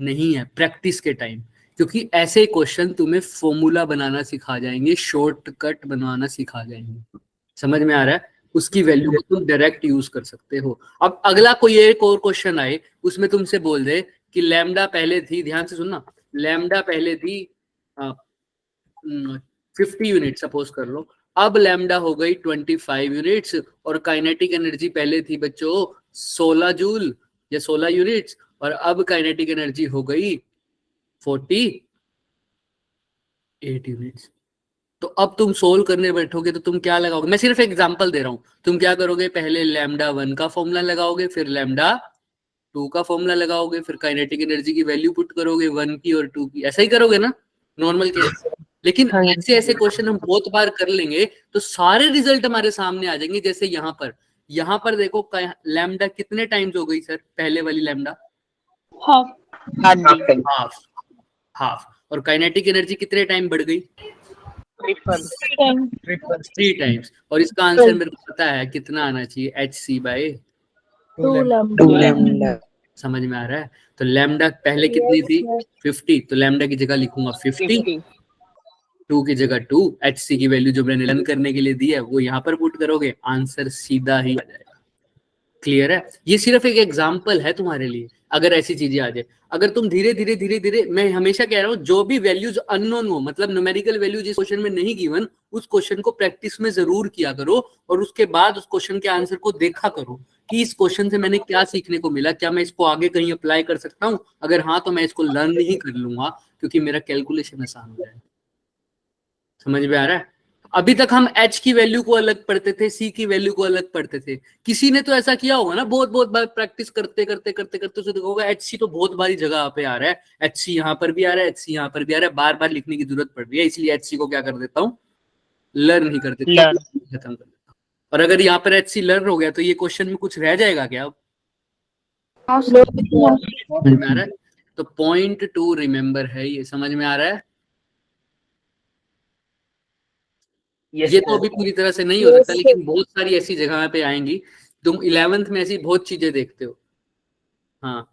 नहीं है प्रैक्टिस के टाइम, क्योंकि ऐसे क्वेश्चन तुम्हें फॉर्मूला बनाना सिखा जाएंगे, शॉर्टकट बनवाना सिखा जाएंगे। समझ में आ रहा है? उसकी वैल्यू को तुम डायरेक्ट यूज कर सकते हो। अब अगला कोई एक और क्वेश्चन आए, उसमें तुमसे बोल दे कि लैम्डा पहले थी, ध्यान से सुनना, लैम्डा पहले थी 50 यूनिट सपोज कर लो, अब लैम्डा हो गई 25 यूनिट्स, और काइनेटिक एनर्जी पहले थी बच्चों 16 जूल या 16 यूनिट्स, और अब काइनेटिक एनर्जी हो गई 48 यूनिट्स। तो अब तुम सोल्व करने बैठोगे तो तुम क्या लगाओगे? मैं सिर्फ एग्जांपल दे रहा हूं। तुम क्या करोगे? पहले लैम्डा 1 का फॉर्मूला लगाओगे, फिर लैम्डा 2 का फॉर्मूला लगाओगे, फिर काइनेटिक एनर्जी की वैल्यू पुट करोगे 1 की और 2 की। ऐसा ही करोगे ना नॉर्मल केस? लेकिन ऐसे ऐसे क्वेश्चन हम बहुत बार कर लेंगे तो सारे रिजल्ट हमारे सामने आ जाएंगे। जैसे यहाँ पर देखो लैम्डा कितने टाइम्स हो गई सर? पहले वाली लैम्डा हाफ, और काइनेटिक एनर्जी कितने टाइम बढ़ गई? 3 टाइम्स। और इसका आंसर मेरे को पता है कितना आना चाहिए, hc/2 लैम्डा। समझ में आ रहा है? तो लैम्डा पहले कितनी थी? 50, तो लैम्डा की जगह लिखूंगा 50, 2 की जगह 2, hc की वैल्यू जो मैंने लर्न करने के लिए दी है वो यहाँ पर पुट करोगे, आंसर सीधा ही आ जाएगा। क्लियर है? ये सिर्फ एक एग्जांपल है तुम्हारे लिए, अगर ऐसी चीजें आ जाए। अगर तुम धीरे धीरे, मैं हमेशा कह रहा हूँ, जो भी वैल्यूज अननोन हो, मतलब न्यूमेरिकल वैल्यू जिस क्वेश्चन में नहीं गिवन, उस क्वेश्चन को प्रैक्टिस में जरूर किया करो, और उसके बाद उस क्वेश्चन के आंसर को देखा करो कि इस क्वेश्चन से मैंने क्या सीखने को मिला, क्या मैं इसको आगे कहीं अप्लाई कर सकता हूँ? अगर हाँ तो मैं इसको लर्न ही कर लूंगा, क्योंकि मेरा कैलकुलेशन आसान हो जाएगा। समझ में आ रहा है? अभी तक हम h की वैल्यू को अलग पढ़ते थे, c की वैल्यू को अलग पढ़ते थे। किसी ने तो ऐसा किया होगा ना, बहुत बार प्रैक्टिस करते उसे देखोगे hc तो बहुत बारी जगह पे आ रहा है, hc यहाँ पर भी आ रहा है, hc यहाँ पर भी आ रहा है, बार बार लिखने की जरूरत पड़ रही है, इसलिए hc को क्या कर देता हूँ, लर्न ही कर देता हूँ, खत्म कर देता हूँ। और अगर यहाँ पर hc लर्न हो गया तो ये क्वेश्चन में कुछ रह जाएगा क्या? समझ में आ रहा है? तो पॉइंट टू रिमेम्बर है ये। समझ में आ रहा है? ये तो अभी पूरी तरह से नहीं हो सकता, लेकिन बहुत सारी ऐसी जगह पे आएंगी। तुम 11th में ऐसी बहुत चीजें देखते हो। हाँ,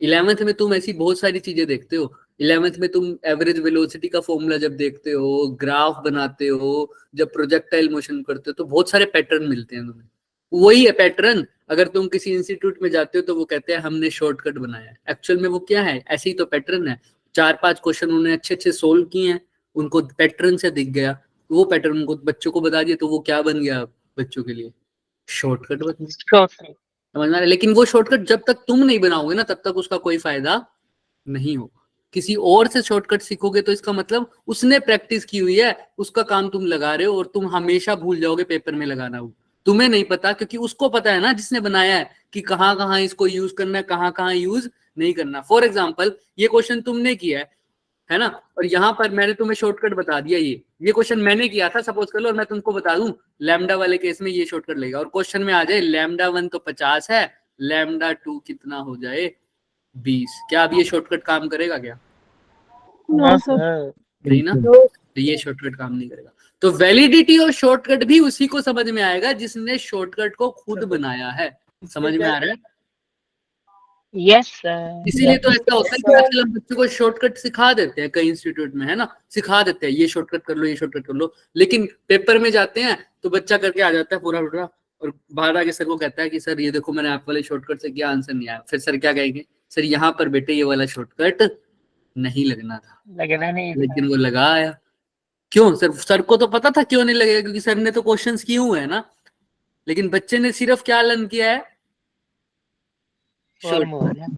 11th में तुम ऐसी बहुत सारी चीजें देखते हो। 11th में तुम एवरेज वेलोसिटी का फॉर्मूला जब देखते हो, ग्राफ बनाते हो, जब प्रोजेक्टाइल मोशन करते हो, तो बहुत सारे पैटर्न मिलते हैं तुम्हें। वही है पैटर्न। अगर तुम किसी इंस्टीट्यूट में जाते हो तो वो कहते हैं हमने शॉर्टकट बनाया है, एक्चुअल में वो क्या है? ऐसे ही तो पैटर्न है। 4-5 क्वेश्चन उन्होंने अच्छे सोल्व किए हैं, उनको पैटर्न से दिख गया, वो पैटर्न उनको बच्चों को बता दिया, तो वो क्या बन गया बच्चों के लिए? शॉर्टकट बन गया। समझ में आ रहा है? लेकिन वो शॉर्टकट जब तक तुम नहीं बनाओगे ना, तब तक उसका कोई फायदा नहीं होगा। किसी और से शॉर्टकट सीखोगे तो इसका मतलब उसने प्रैक्टिस की हुई है, उसका काम तुम लगा रहे हो, और तुम हमेशा भूल जाओगे पेपर में लगाना। वो तुम्हें नहीं पता, क्योंकि उसको पता है ना जिसने बनाया है कि कहाँ कहाँ इसको यूज करना है, कहाँ कहाँ यूज नहीं करना। फॉर एग्जाम्पल, ये क्वेश्चन तुमने किया है ना, और यहाँ पर मैंने तुम्हें शॉर्टकट बता दिया। ये क्वेश्चन मैंने किया था सपोज कर लो, और मैं तुमको बता दूं लैम्डा वाले केस में ये शॉर्टकट लगेगा, और क्वेश्चन में आ जाए लैम्डा 1 तो 50 है, लैम्डा 2 कितना हो जाए 20। क्या अब ये शॉर्टकट काम करेगा क्या? नहीं ना, तो ये शॉर्टकट काम नहीं करेगा। तो वैलिडिटी और शॉर्टकट भी उसी को समझ में आएगा जिसने शॉर्टकट को खुद बनाया है। समझ में आ रहा है? यस इसीलिए तो ऐसा होता है कि आजकल हम बच्चों को शॉर्टकट सिखा देते हैं, कई इंस्टीट्यूट में, है ना, सिखा देते हैं ये शॉर्टकट कर लो, ये शॉर्टकट कर लो, लेकिन पेपर में जाते हैं तो बच्चा करके आ जाता है पूरा, और बाहर आके सर को कहता है कि सर ये देखो मैंने आप वाले शॉर्टकट से किया, आंसर नहीं आया। फिर सर क्या कहेंगे? सर यहाँ पर बेटे ये वाला शॉर्टकट नहीं लगना था, लेकिन वो लगा आया। क्यों सर? सर को तो पता था क्यों नहीं लगेगा, क्योंकि सर ने तो क्वेश्चंस किए हुए हैं ना, लेकिन बच्चे ने सिर्फ क्या लर्न किया है?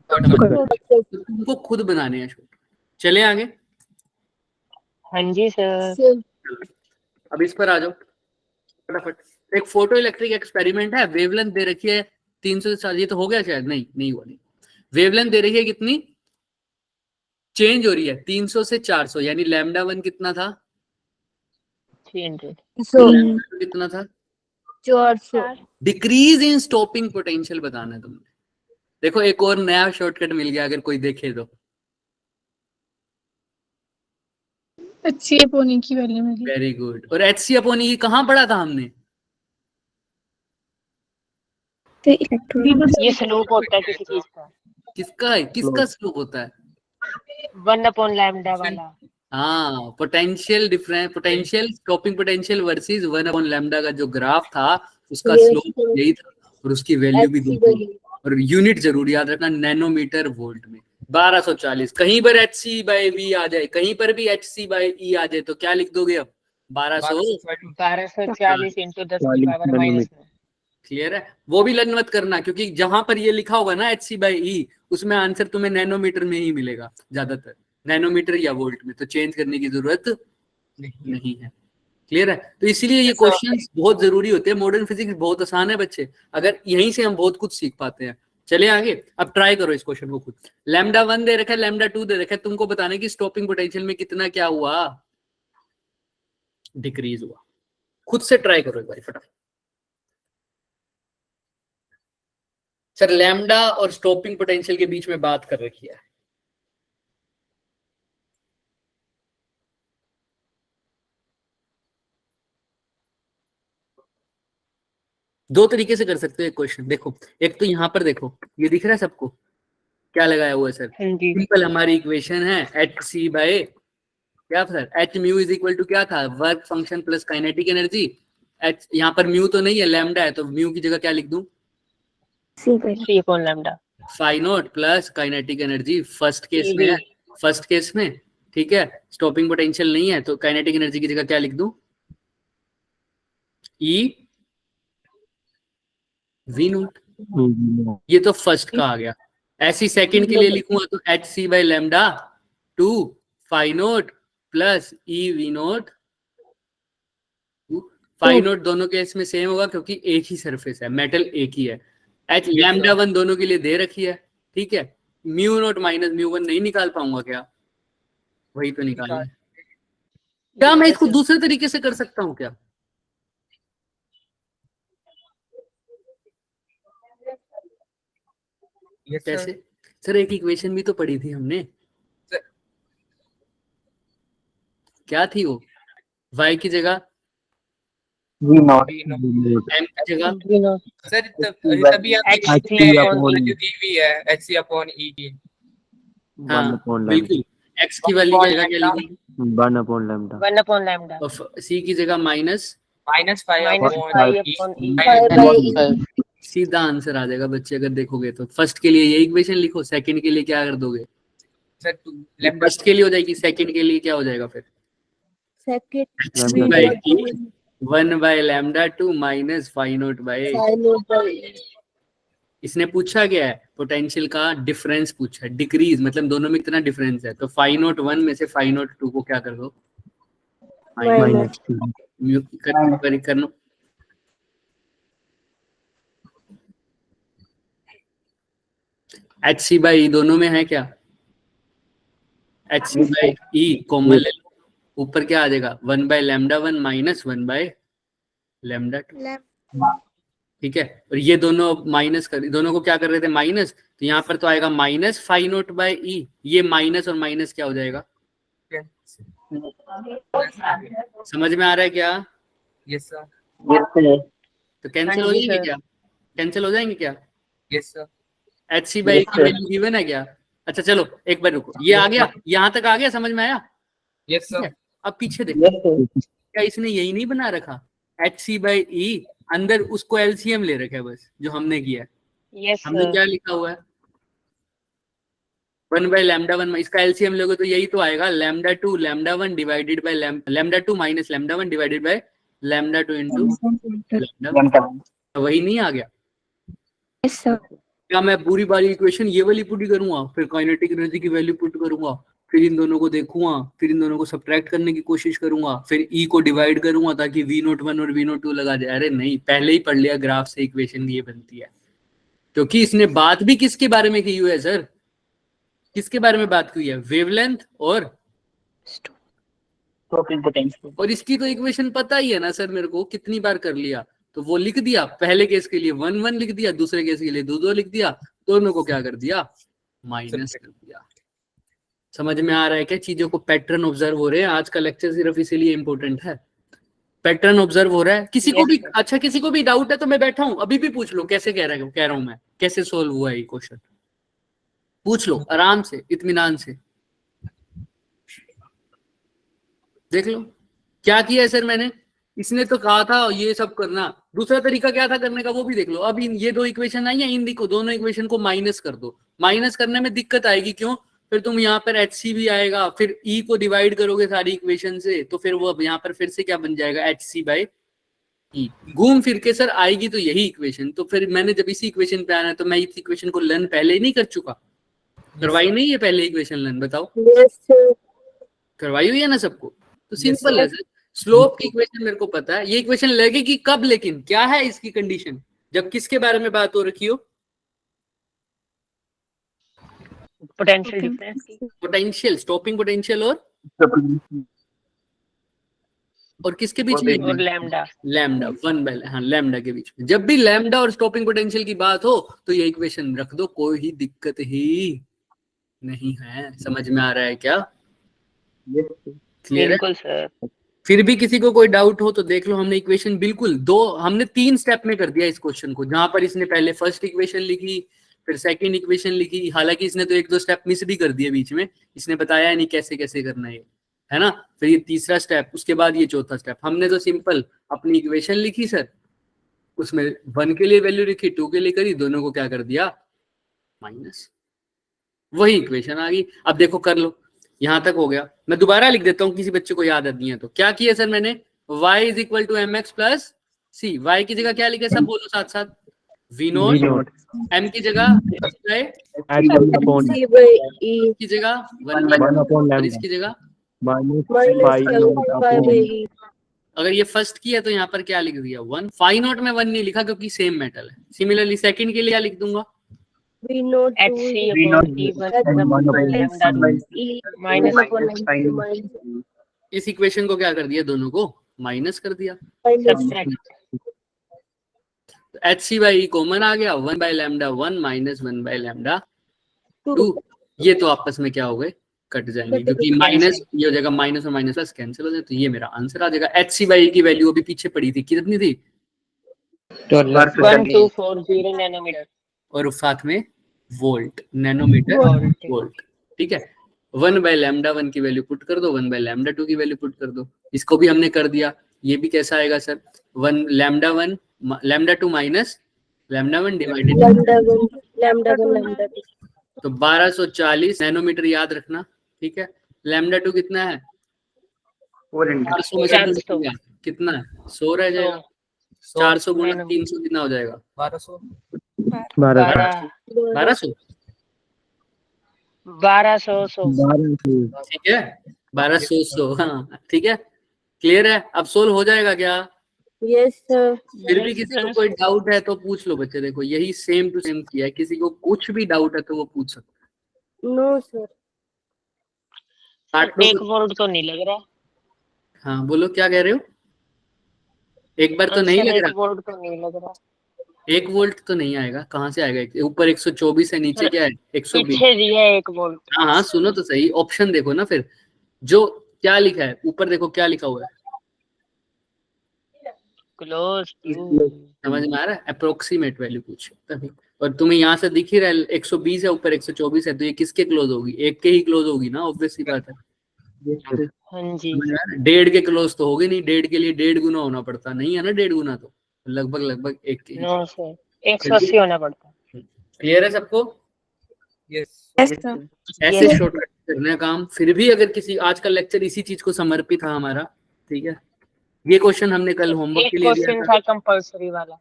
तुमको खुद बनाने हैं शॉर्टकट। चले आगे। हाँ जी सर। अब इस पर आ जाओ फटाफट। एक फोटो इलेक्ट्रिक एक्सपेरिमेंट है, वेवलेंथ दे रखी है 300 से 400, ये तो हो गया शायद, नहीं हुआ। नहीं, वेवलेंथ दे रही है कितनी? चेंज हो रही है 300 से 400, यानी लैम्डा 1 कितना था? 300 So कितना था? 400. डिक्रीज इन स्टॉपिंग पोटेंशियल बताना है तुमने। देखो एक और नया शॉर्टकट मिल गया अगर कोई देखे तो। अच्छी पोनी की वैल्यू मिली. Very good. और HC/E कहाँ पढ़ा था हमने? तो इलेक्ट्रॉन ये स्लोप होता है किसी चीज का, किसका स्लोप होता है? 1/λ वाला। हाँ, potential difference, potential stopping potential versus 1/λ का जो ग्राफ था उसका स्लोप यही था और उसकी वैल्यू भी दी थी। और यूनिट जरूर याद रखना, नैनोमीटर वोल्ट में। 1240। कहीं पर HC/V आ जाए, कहीं पर भी HC/E आ जाए तो क्या लिख दोगे अब? 1240 into 10⁻⁻⁹ क्लियर है? वो भी लर्न मत करना क्योंकि जहां पर ये लिखा होगा ना HC/E उसमें आंसर तुम्हें नैनोमीटर में ही मिलेगा ज्यादातर, नैनोमीटर या वोल्ट में, तो चेंज करने की जरूरत नहीं है। क्लियर है? तो इसीलिए ये क्वेश्चंस बहुत जरूरी होते हैं। मॉडर्न फिजिक्स बहुत आसान है बच्चे, अगर यहीं से हम बहुत कुछ सीख पाते हैं। चले आगे, अब ट्राई करो इस क्वेश्चन को खुद। λ1 दे रखा है, λ2 दे रखा है, तुमको बताना है कि स्टॉपिंग पोटेंशियल में कितना क्या हुआ, डिक्रीज हुआ। खुद से ट्राई करो एक बार फटाफट। सर लैम्डा और स्टॉपिंग पोटेंशियल के बीच में बात कर रखी है। दो तरीके से कर सकते हो क्वेश्चन। देखो एक तो यहाँ पर देखो, ये दिख रहा है सबको क्या लगाया हुआ है सर? हाँ जी। सिंपल हमारी इक्वेशन है HC बाय क्या sir, H mu is equal to क्या था, work function plus kinetic energy. H यहाँ पर म्यू तो नहीं है, लैम्डा है, तो म्यू की जगह क्या लिख दूं? C/λ phi naught plus kinetic energy first case में है, फर्स्ट केस में। ठीक है, स्टॉपिंग पोटेंशियल नहीं है तो काइनेटिक एनर्जी की जगह क्या लिख दूं? E V not. ये तो फर्स्ट का आ गया। ऐसी सेकंड के लिए लिखूंगा तो HC/λ 2 phi naught plus EV naught. Phi naught दोनों केस में सेम होगा क्योंकि एक ही सरफेस है, मेटल एक ही है। λ1 दोनों के लिए दे रखी है। ठीक है, mu naught minus mu one नहीं निकाल पाऊंगा क्या? वही तो निकालना है। क्या मैं इसको दूसरे तरीके से कर सकता हूँ क्या? कैसे सर? एक इक्वेशन भी तो पढ़ी थी हमने, क्या थी वो? y की जगह V0 m की जगह सर तभी आप वैल्यू दी हुई है HC/E की। हाँ बिल्कुल, x की वैल्यू की जगह क्या लिखी? 1/λ और c की जगह माइनस -5/E। सीधा आंसर आ जाएगा बच्चे अगर देखोगे तो। फर्स्ट के लिए ये इक्वेशन लिखो, सेकंड के लिए क्या कर दोगे? सर फर्स्ट के लिए हो जाएगी, सेकंड के लिए क्या हो जाएगा फिर? Second 1/λ2 minus phi not by. इसने पूछा क्या है? पोटेंशियल का डिफरेंस पूछा है, डिक्रीज मतलब दोनों में कितना डिफरेंस है। तो फाई नॉट 1 में से फाई नॉट 2 को क्या कर दो? माइनस कर लो। HC/E दोनों में है क्या? HC/E कॉमन ले लो, ऊपर क्या आ जाएगा? 1/λ1 माइनस 1/λ2। ठीक है, और ये दोनों माइनस कर, दोनों को क्या कर रहे थे? माइनस। तो यहाँ पर तो आएगा minus phi not by E। ये माइनस और माइनस क्या हो जाएगा? समझ में आ रहा है क्या? Yes sir. तो कैंसिल हो जाएंगे क्या? कैंसिल हो जाएंगे क्या? Yes sir. HC/E की वैल्यू गिवन है क्या? अच्छा चलो एक बार रुको, ये आ गया, यहाँ तक आ गया, समझ में आया? Yes sir. अब पीछे देखो, क्या इसने यही नहीं बना रखा? HC/E अंदर उसको LCM ले रखा है बस, जो हमने किया है। हमने क्या लिखा हुआ है? 1/λ1, इसका LCM लोगे तो यही तो आएगा, λ2 λ1 divided by λ2 minus λ1 divided by λ2 into λ1। वही नहीं आ गया? Yes sir. क्या मैं पूरी बारी इक्वेशन ये वाली पुट करूंगा, फिर काइनेटिक एनर्जी की वैल्यू पुट करूंगा, फिर इन दोनों को देखूंगा, फिर इन दोनों को सब्ट्रैक्ट करने की कोशिश करूंगा, फिर E को डिवाइड करूंगा ताकि V01 और V02 लगा दे? अरे नहीं, पहले ही पढ़ लिया ग्राफ से इक्वेशन ये बनती है। क्योंकि इसने बात भी किसके बारे में की हुई है सर? किसके बारे में बात की हुई है? वेवलेंथ और stopping potential. और इसकी तो इक्वेशन पता ही है ना सर मेरे को, कितनी बार कर लिया, तो वो लिख दिया, पहले केस के लिए 1 1 लिख दिया, दूसरे केस के लिए 2 2 लिख दिया, दोनों को क्या कर दिया, माइनस कर दिया। समझ में आ रहा है क्या? चीजों को पैटर्न ऑब्जर्व हो रहे हैं। आज का लेक्चर सिर्फ इसीलिए इंपॉर्टेंट है, पैटर्न ऑब्जर्व हो रहा है। किसी को भी अच्छा, किसी को भी डाउट है तो मैं बैठा हूं, अभी भी पूछ लो, कैसे कह रहा हूं मैं, कैसे सोल्व हुआ है ये क्वेश्चन, पूछ लो आराम से, इत्मीनान से। देख लो क्या किया है सर मैंने, इसने तो कहा था ये सब करना, दूसरा तरीका क्या था करने का वो भी देख लो। अब ये दो इक्वेशन आई है, इन दोनों इक्वेशन को माइनस कर दो। माइनस करने में दिक्कत आएगी, क्यों? फिर तुम यहाँ पर HC भी आएगा, फिर E को डिवाइड करोगे सारी इक्वेशन से, तो फिर वो अब यहाँ पर फिर से क्या बन जाएगा, HC बाई E। घूम फिर के सर आएगी तो यही इक्वेशन। तो फिर मैंने जब इसी इक्वेशन पे आना है तो मैं इस इक्वेशन को लर्न पहले ही नहीं कर चुका, करवाई नहीं है पहले इक्वेशन लर्न, बताओ करवाई हुई है ना सबको? तो सिंपल है सर, स्लोप की इक्वेशन मेरे को पता है, ये इक्वेशन लगेगी कब, लेकिन क्या है इसकी कंडीशन, जब किसके बारे में बात हो रखी हो, पोटेंशियल डिफरेंस की। पोटेंशियल, स्टॉपिंग पोटेंशियल और किसके बीच में, और लैम्डा, लैम्डा 1 बाय, हाँ लैम्डा के बीच में। जब भी लैम्डा और स्टॉपिंग पोटेंशियल की बात हो तो ये इक्वेशन रख दो, कोई ही दिक्कत ही नहीं है। समझ में आ रहा है क्या? क्लियर है? बिल्कुल सर। फिर भी किसी को कोई डाउट हो तो देख लो, हमने इक्वेशन बिल्कुल हमने 3 स्टेप में कर दिया इस क्वेश्चन को, जहां पर इसने पहले फर्स्ट इक्वेशन लिखी, फिर सेकंड इक्वेशन लिखी, हालांकि इसने तो 1 2 स्टेप मिस भी कर दिए बीच में, इसने बताया नहीं कैसे कैसे करना है ना। फिर ये तीसरा स्टेप, उसके बाद ये चौथा स्टेप। हमने तो सिंपल अपनी इक्वेशन लिखी सर, उसमें 1 के लिए वैल्यू लिखी, 2 के लिए करी, दोनों को क्या कर दिया, माइनस, वही इक्वेशन आ गई। अब देखो कर लो, यहां तक हो गया। मैं दोबारा लिख देता हूँ, किसी बच्चे को याद नहीं है तो। क्या किया सर मैंने, y is equal to mx plus c, y की जगह क्या लिखे, सब बोलो साथ साथ, v नोट, m की जगह की जगह 1 और इसकी जगह, अगर ये फर्स्ट की है तो यहाँ पर क्या लिख दिया 1, फाई नोट में 1 नहीं लिखा क्योंकि सेम मेटल है। सिमिलरली सेकंड के लिए क्या लिख दूंगा, इस इक्वेशन को क्या कर दिया, दोनों को माइनस कर दिया, HC बाई E कॉमन आ गया, 1 by lambda 1 minus 1 by lambda 2। ये तो आपस में क्या हो गए, कट जाएंगे, क्योंकि माइनस ये हो जाएगा, माइनस और माइनस प्लस कैंसिल हो जाए, तो ये मेरा आंसर आ जाएगा। HC बाई E की वैल्यू अभी पीछे पड़ी थी, कितनी थी, 1240 नैनोमीटर, और साथ में वोल्ट, नैनोमीटर वोल्ट, ठीक है। 1 बाय लैम्डा 1 की वैल्यू पुट कर दो, 1 बाय लैम्डा 2 की वैल्यू पुट कर दो। इसको भी हमने कर दिया, ये भी कैसा आएगा sir, 1 lambda 1 lambda 2 minus lambda 1 divided lambda 1 तो 1240 नैनोमीटर याद रखना, ठीक है। लैम्डा 2 कितना है, 400 में से 2 कितना है, 100 रह जाएगा, 400 गुणा 300 कितना हो जाएगा, 1200 ठीक है, 1200 हाँ ठीक है, क्लियर है। अब सोल्व हो जाएगा क्या, यस सर। फिर भी किसी को कोई डाउट है तो पूछ लो बच्चे, देखो यही सेम टू सेम किया है, किसी को कुछ भी डाउट है तो वो पूछ सकते। नो सर, 1 वोल्ट तो नहीं लग रहा। हाँ बोलो क्या कह रहे हो, एक बार तो नहीं लग रहा, 1 वोल्ट तो नहीं लग रहा, 1 वोल्ट तो नहीं आएगा, कहाँ से आएगा, ऊपर 124 है, नीचे क्या है 120, पीछे दिया है 1 वोल्ट। हाँ हाँ सुनो तो सही, ऑप्शन देखो ना, फिर जो क्या लिखा है ऊपर देखो, क्या लिखा हुआ है, क्लोज, समझ में आ रहा है, अप्रोक्सीमेट वैल्यू पूछे तभी, और तुम्हें यहाँ से दिख ही रहा है 120 है, ऊपर 124 है, तो ये किसके क्लोज होगी, एक के ही क्लोज होगी ना, ऑब्वियस सी बात है। हाँ जी, 1.5 के क्लोज तो होगे नहीं, 1.5 के लिए 1.5 गुना होना पड़ता, नहीं है ना 1.5 गुना, तो लगभग 1 के। नो सर, 180 होना पड़ता। क्लियर है सबको, यस यस सर। ऐसे शॉर्टकट करना है काम। फिर भी अगर किसी, आज का लेक्चर इसी चीज को समर्पित था हमारा, ठीक है। ये क्वेश्चन हमने कल होमवर्क एक के लिए क्वेश्चन दिया था कंपल्सरी वाला,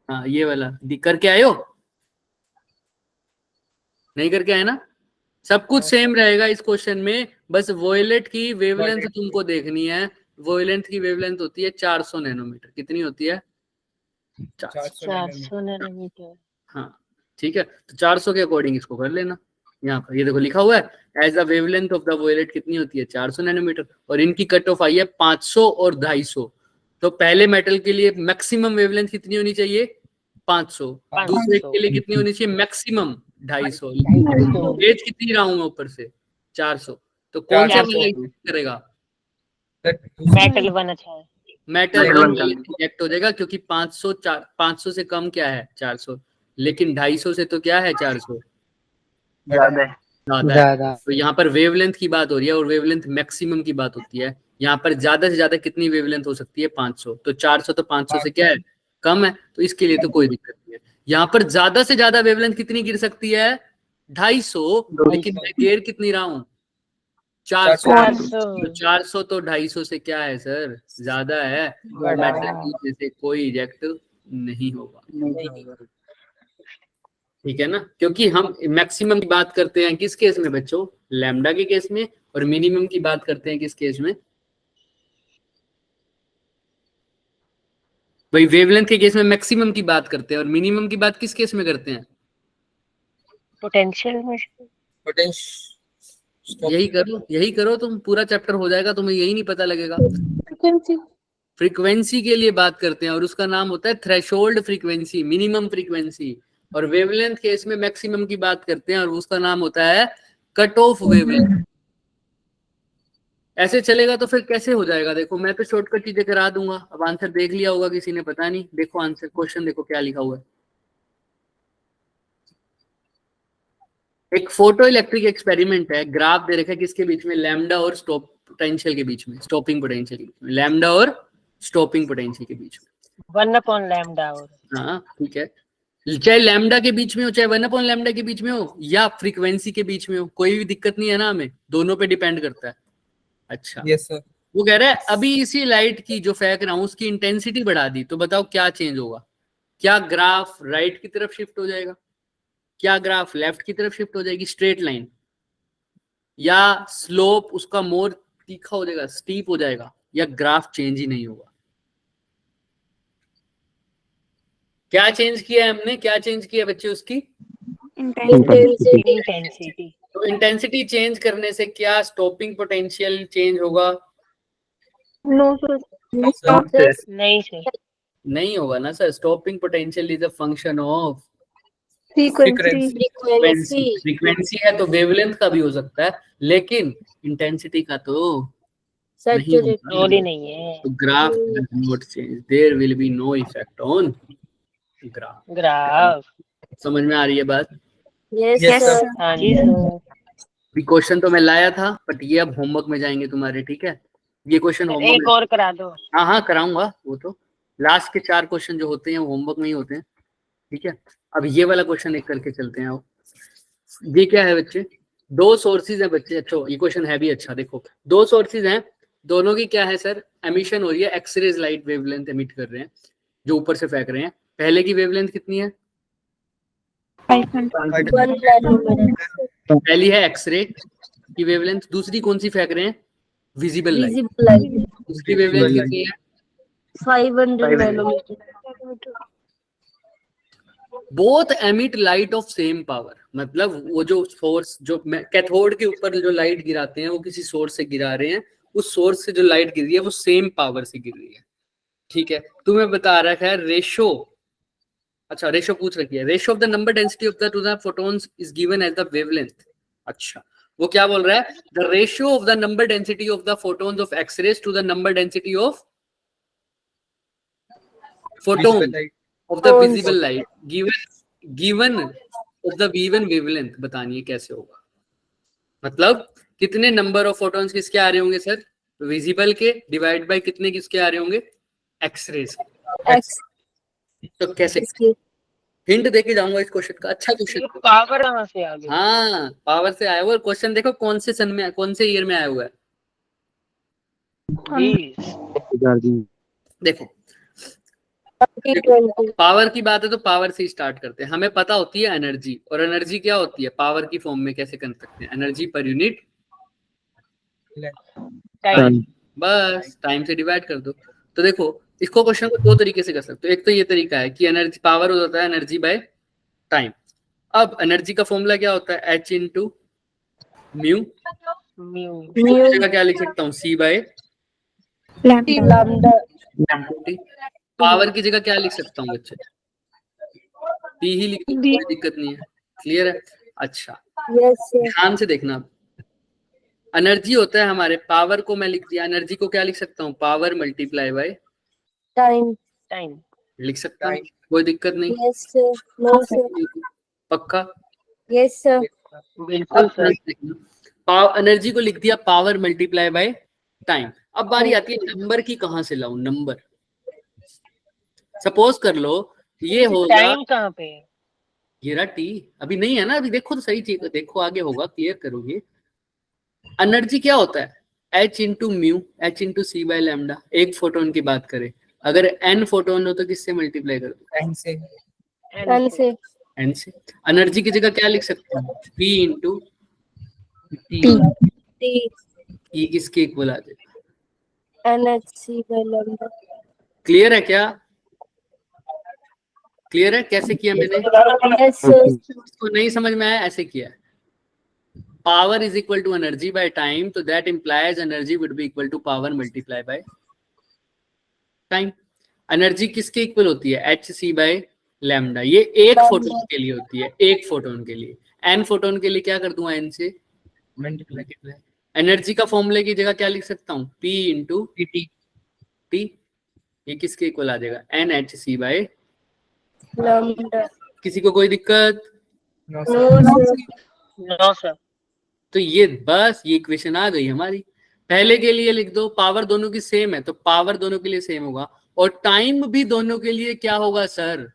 हाँ ये वाला करके आए हो, नहीं करके आए ना, सब कुछ सेम रहेगा इस क्वेश्चन में, बस वोयलेट की वेवलेंथ तुमको देखनी है। वोयलेंथ की वेवलेंथ होती है 400 नैनोमीटर, कितनी होती है, 400। 400 नैनोमीटर। हाँ ठीक है, तो 400 के अकॉर्डिंग इसको कर लेना, यहाँ पर ये देखो लिखा हुआ है as the wavelength of the violet कितनी होती है 400 नैनोमीटर, और इनकी कट ऑफ आई है 500 और 250। तो पहले मेटल के लिए मैक्सिमम वेवलेंथ कितनी होनी चाहिए 500, दूसरे के लिए कितनी होनी चाहिए मैक्सिमम 250। एज कितनी रहा हूं मैं ऊपर से 400, तो कौन सा 400 करेगा मेटल वन अच्छा है। मेटल Metal one रिजेक्ट हो जाएगा, क्योंकि 500 से कम क्या है 400, लेकिन 250 से तो क्या है 400 ज्यादा है। ज्यादा है। ज्यादा तो यहाँ पर वेवलेंथ की बात हो रही है और वेवलेंथ मैक्सिमम की बात होती है। यहाँ पर ज्यादा से ज्यादा कितनी वेवलेंथ हो सकती है 500, तो 400 तो 500 से क्या है कम है, तो इसके लिए तो कोई दिक्कत नहीं है। यहाँ पर ज्यादा से ज्यादा वेवलेंथ कितनी गिर सकती है 250, लेकिन मैं गिर कितनी रहा हूँ 400। 400 तो 400 तो 250 से क्या है सर ज्यादा है, मेटल की वजह से कोई इजेक्ट नहीं होगा। ठीक है ना, क्योंकि हम मैक्सिमम की बात करते हैं किस केस में बच्चों लैम्डा के केस में, और मिनिमम की बात करते हैं किस केस में भाई वेवलेंथ के केस में मैक्सिमम की बात करते हैं, और मिनिमम की बात किस केस में करते हैं पोटेंशियल में। यही करो तुम, पूरा चैप्टर हो जाएगा, तुम्हें यही नहीं पता लगेगा। फ्रीक्वेंसी फ्रीक्वेंसी के लिए बात करते हैं और उसका नाम होता है थ्रेशोल्ड फ्रीक्वेंसी, मिनिमम फ्रीक्वेंसी, और वेवलेंथ केस में मैक्सिमम की बात करते हैं और उसका नाम होता है कट ऑफ वेवलेंथ। ऐसे चलेगा तो फिर कैसे हो जाएगा, देखो मैं तो शॉर्टकट चीजें करा दूंगा। अब आंसर देख लिया होगा किसी ने, पता नहीं, देखो आंसर क्वेश्चन देखो क्या लिखा हुआ है। एक फोटो इलेक्ट्रिक एक्सपेरिमेंट है, ग्राफ दे रखा है किसके बीच में लैम्डा और स्टॉप पोटेंशियल के बीच में, स्टॉपिंग पोटेंशियल के बीच में, लैम्डा और स्टॉपिंग पोटेंशियल के बीच में। 1 लैम्डा और हाँ ठीक है, चाहे लैम्डा के बीच में हो चाहे 1 लैम्डा के बीच में हो या फ्रीक्वेंसी के बीच में हो, कोई भी दिक्कत नहीं है ना, हमें दोनों पे डिपेंड करता है। अच्छा यस सर। वो कह रहा है अभी इसी लाइट की जो फेंक रहा हूं उसकी इंटेंसिटी बढ़ा दी, तो बताओ क्या चेंज होगा, क्या ग्राफ राइट की तरफ शिफ्ट हो जाएगा, क्या ग्राफ लेफ्ट की तरफ शिफ्ट हो जाएगी स्ट्रेट लाइन, या स्लोप उसका मोर तीखा हो जाएगा स्टीप हो जाएगा, या ग्राफ चेंज ही नहीं होगा। क्या चेंज किया है हमने, क्या चेंज किया बच्चे उसकी इंटेंसिटी। तो इंटेंसिटी चेंज करने से क्या स्टॉपिंग पोटेंशियल चेंज होगा नो सर नहीं सर नहीं होगा ना sir. Stopping potential is a function of frequency frequency है, तो वेवलेंथ का भी हो सकता है, लेकिन इंटेंसिटी का तो नहीं होगा। रोड ही नहीं है। तो graph does not change, there will be no effect on graph. समझ में आ रही है बात? यस Yes, सर हाँ जी सर। क्वेश्चन तो मैं लाया था बट ये अब होमवर्क में जाएंगे तुम्हारे, ठीक है? ये क्वेश्चन एक होमवर्क और करा दो। हाँ कराऊंगा, वो तो लास्ट के 4 क्वेश्चन जो होते हैं वो होमवर्क में ही होते हैं, ठीक है? अब ये वाला क्वेश्चन एक करके चलते हैं। अब ये क्या है बच्चे, 2 सोर्सेज हैं बच्चे। अच्छा ये क्वेश्चन है भी अच्छा, देखो 2 सोर्सेज हैं, दोनों की क्या है सर एमिशन हो रही है, एक्सरेज लाइट वेवलेंथ एमिट कर रहे हैं जो ऊपर से फेंक रहे हैं। पहले की वेवलेंथ कितनी है? 1 नैनोमीटर पहली है एक्सरे की वेवलेंथ, दूसरी कौन सी फेंक रहे हैं विजिबल लाइट, विजिबल लाइट उसकी वेवलेंथ कितनी है? 500 nanometre both emit light of same power, मतलब वो जो सोर्स जो कैथोड के ऊपर जो लाइट गिराते हैं वो किसी सोर्स से गिरा रहे हैं, उस सोर्स से जो लाइट गिर रही है वो सेम पावर से गिर रही है, ठीक है? तुम्हें बता रखा है रेशो, अच्छा रेशो पूछ रखी है, ratio of the number density of the two the photons is given as the wavelength. अच्छा वो क्या बोल रहा है, the ratio of the number density of the photons of X rays to the number density of photon of the visible light given of the V1 wavelength बतानी है कैसे होगा, मतलब कितने नंबर ऑफ फोटॉन्स किसके आ रहे होंगे सर विजिबल के, डिवाइड बाय कितने किसके आ रहे होंगे एक्सरेज। तो कैसे, हिंट देके जाऊंगा इस क्वेश्चन का, अच्छा क्वेश्चन। पावर कहाँ से आ गई? हाँ पावर से आया हुआ क्वेश्चन, देखो कौन से सन में कौन से ईयर में आया हुआ है, 20। देखो पावर की बात है तो पावर से स्टार्ट करते हैं। हमें पता होती है एनर्जी, और एनर्जी क्या होती है पावर की फॉर्म में कैसे कर सकते हैं, एनर्जी पर यूनिट टाइम। बस टाइम से डिवाइड कर दो। तो देखो इसको क्वेश्चन को 2 तरीके से कर सकते हो, एक तो ये तरीका है कि एनर्जी पावर हो जाता है एनर्जी बाय टाइम, अब एनर्जी का फॉर्मूला क्या होता है, H इंटू म्यू, म्यू जगह क्या लिख सकता हूँ, C बाय lambda पावर की जगह क्या लिख सकता हूँ बच्चे, P ही लिख दो, कोई दिक्कत नहीं है, क्लियर है। अच्छा yes sir ध्यान से देखना, एनर्जी होता है हमारे, पावर को मैं लिख दिया, एनर्जी को क्या लिख सकता हूँ, power multiply bye time time लिख सकता हूँ, कोई दिक्कत नहीं, yes sir no sir पक्का। yes sir बिल्कुल सर। एनर्जी को लिख दिया पावर मल्टीप्लाई बाय टाइम। अब बारी आती है नंबर की, कहां से लाऊं नंबर। सपोज कर लो ये होगा, टाइम कहाँ पे है? ये रहा टी, अभी नहीं है ना, अभी देखो तो सही चीज, देखो आगे होगा, क्लियर करोगे। एनर्जी क्या होता है, H into mu, H into C by lambda. एक फोटोन की बात करें, अगर n फोटोन हो तो किससे मल्टीप्लाई कर दो, टाइम से n से n से। एनर्जी की जगह क्या लिख सकते हैं, P into T t E किसके इक्वल आ जाएगा, nhc by lambda क्लियर है क्या, क्लियर है कैसे किया मैंने, yes sir इसको नहीं समझ में आया, ऐसे किया है। Power is equal to energy by time, तो that implies energy would be equal to power multiply by time. Energy किसके इक्वल होती है, एच सी बाय लैम्डा। ये एक फोटोन के लिए होती है, एक फोटोन के लिए। एन फोटोन के लिए क्या कर दूंगा, एन से मल्टीप्लाई एनर्जी का फॉर्मूले की जगह क्या लिख सकता हूँ, P इंटू टी टी। ये किसके इक्वल आ जाएगा, N H C by. lambda किसी को कोई दिक्कत, no no sir sir no sir. तो ये बस ये इक्वेशन आ गई हमारी। पहले के लिए लिख दो, पावर दोनों की सेम है तो पावर दोनों के लिए सेम होगा, और टाइम भी दोनों के लिए क्या होगा सर,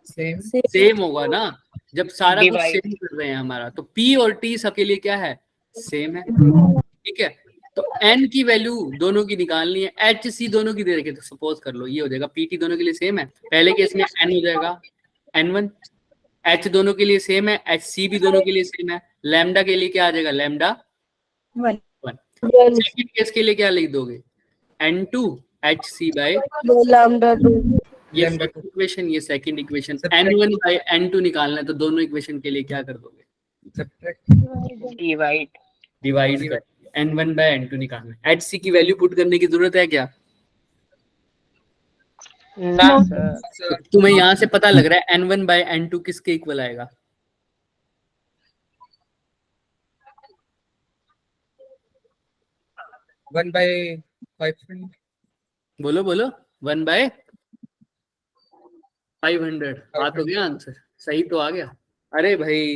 सेम सेम होगा ना। जब सारा कुछ Divide. सेम कर रहे हैं हमारा, तो P और T सबके लिए क्या है, सेम है, ठीक है। तो N की वैल्यू दोनों की निकालनी है, H C दोनों की दे रखे, तो सपोज कर लो ये हो जाएगा, P T दोनों के लिए सेम है, पहले केस में N हो जाएगा N1, H दोनों के लिए सेम है, H C भी दोनों के लिए सेम है, लैम्डा के लिए क्या आ जाएगा, लैम्डा 1। सेकंड केस के लिए क्या लिख दोगे, N2 HC बाय lambda 2 ये Lambda फर्स्ट इक्वेशन, ये second equation. Subtract. N1 by N2 निकालना है, तो दोनों इक्वेशन के लिए क्या कर दोगे, सब्ट्रैक्ट डिवाइड डिवाइड कर, N1 बाय N2 निकालना है। HC की वैल्यू पुट करने की जरूरत है क्या, ना सर। तो तुम्हें यहाँ से पता लग रहा है N1 बाय N2 किसके इक्वल आएगा, वन बाय 500 बोलो बोलो, 1 बाय 500। आ तो गया आंसर, सही तो आ गया। अरे भाई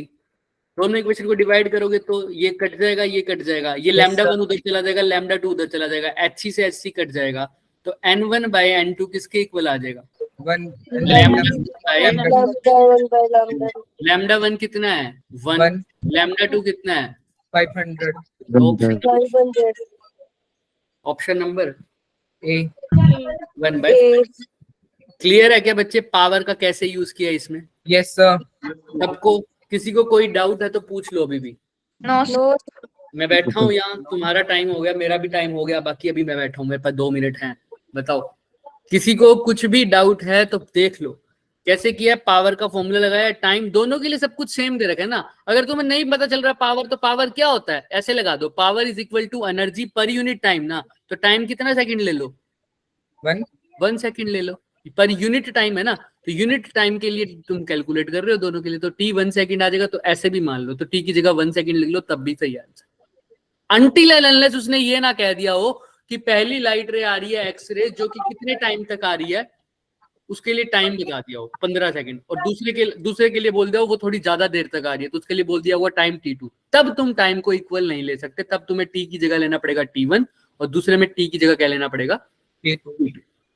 दोनों इक्वेशन को डिवाइड करोगे तो ये कट जाएगा, ये कट जाएगा, ये लैम्डा 1 उधर चला जाएगा, लैम्डा 2 उधर चला जाएगा, HC से HC कट जाएगा, तो N1 बाय N2 किसके इक्वल आ जाएगा, one lambda 1 by lambda 2 lambda 1 कितना है 1, वन लैम्डा 2 कितना है 500 500 option number A 1 by. a clear है क्या बच्चे, पावर का कैसे यूज किया इसमें, यस सर सबको, किसी को कोई डाउट है तो पूछ लो अभी भी। no मैं बैठा हूँ यहाँ, तुम्हारा टाइम हो गया, मेरा भी टाइम हो गया, बाकी अभी मैं बैठा हूँ, मेरे पास 2 मिनट हैं, बताओ किसी को कुछ भी डाउट है तो देख लो कैसे किया। पावर का फॉर्मूला लगाया, टाइम दोनों के लिए सब कुछ सेम दे रखा है ना। अगर तुम्हें नहीं पता चल रहा पावर, तो पावर क्या होता है ऐसे लगा दो, power is equal to energy per unit time ना। तो टाइम कितना सेकंड ले लो, 1 सेकंड ले लो, पर यूनिट टाइम है ना, तो यूनिट टाइम के लिए तुम कैलकुलेट कर रहे हो दोनों के लिए, तो T 1 सेकंड आ जाएगा, तो ऐसे भी मान लो, तो T की जगह 1 सेकंड लिख लो, तब भी सही आंसर। अनटिल एंड अनलेस उसने ये ना कह दिया हो कि पहली लाइट रे आ रही है एक्सरे जो कि कितने टाइम तक आ रही है, उसके लिए टाइम बता दिया हो 15 सेकंड, और दूसरे के लिए बोल दिया हो वो थोड़ी ज्यादा देर तक आ रही है, तो उसके लिए बोल दिया हुआ टाइम T2, तब तुम टाइम को इक्वल नहीं ले सकते, तब तुम्हें T की जगह लेना पड़ेगा T1, और दूसरे में T की जगह क्या लेना पड़ेगा T2,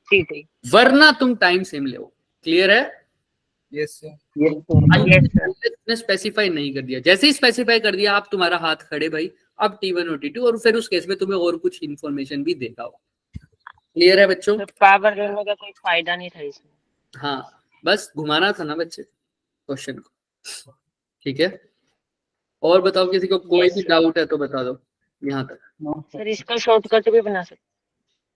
ठीक है। वरना तुम टाइम सेम ले। क्लियर है, यस सर ने स्पेसिफाई नहीं कर दिया, जैसे ही स्पेसिफाई कर दिया आप तुम्हारा हाथ खड़े भाई, अब T1 और T2, और फिर उस केस में तुम्हें और कुछ इन्फॉर्मेशन भी देगा हो। क्लियर है बच्चों, तो पावर देने का कोई फायदा नहीं था इसमें। हाँ बस घुमाना था ना बच्चे क्वेश्चन को, ठीक है। और बताओ किसी को कोई भी डाउट है तो बता दो यहाँ तक। सर इसका शॉर्टकट भी बना सकते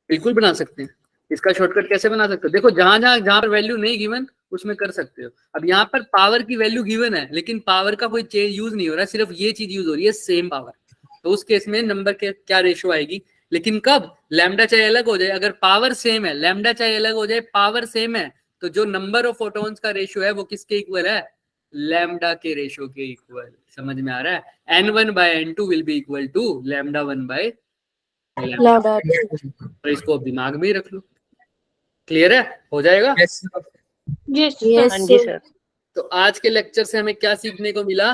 बिल्कुल बना सकते हैं, इसका शॉर्टकट कैसे बना सकते हो? देखो जहां जहां पर वैल्यू नहीं गिवन उसमें कर सकते हो। अब यहाँ पर पावर की वैल्यू गिवन है लेकिन पावर का कोई चेंज यूज नहीं हो रहा, सिर्फ ये चीज यूज हो रही है सेम पावर, तो उस केस में नंबर के क्या रेशियो आएगी? लेकिन कब? लैम्डा चाहे अलग हो जाए, अगर पावर सेम है, लैम्डा चाहे अलग हो जाए, पावर सेम है, तो जो नंबर ऑफ फोटॉन्स का रेशियो है वो किसके इक्वल है? लैम्डा के रेशियो के इक्वल। समझ में आ रहा है? n1/n2 will be equal to lambda 1/लैम्डा। लैम्डा तो इसको दिमाग में ही रख लो। क्लियर है? हो जाएगा? Yes, sir. यस हाँ जी सर। तो आज के लेक्चर से हमें क्या सीखने को मिला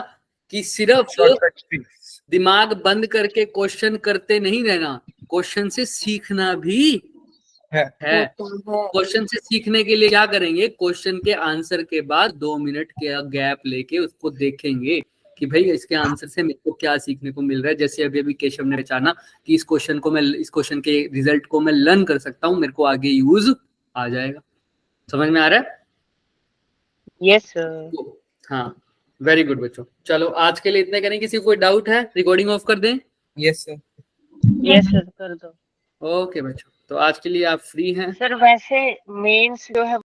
कि सिर्फ Shortcut tricks. दिमाग बंद करके क्वेश्चन करते नहीं रहना, क्वेश्चन से सीखना भी है। क्वेश्चन से सीखने के लिए क्या करेंगे? क्वेश्चन के आंसर के बाद 2 मिनट के गैप लेके उसको देखेंगे कि भाई इसके आंसर से मेरे को क्या सीखने को मिल रहा है। जैसे अभी केशव ने पहचाना कि इस क्वेश्चन के रिजल्ट को मैं लर्न कर सकता हूँ, मेरे को आगे यूज आ जाएगा। समझ में आ रहा है? Yes sir. हाँ, वेरी गुड बच्चों। चलो आज के लिए इतना करें। किसी को कोई डाउट है? रिकॉर्डिंग ऑफ कर दें? Yes, sir. यस सर कर दो। ओके बच्चों, तो आज के लिए आप फ्री हैं? सर वैसे मेंस जो है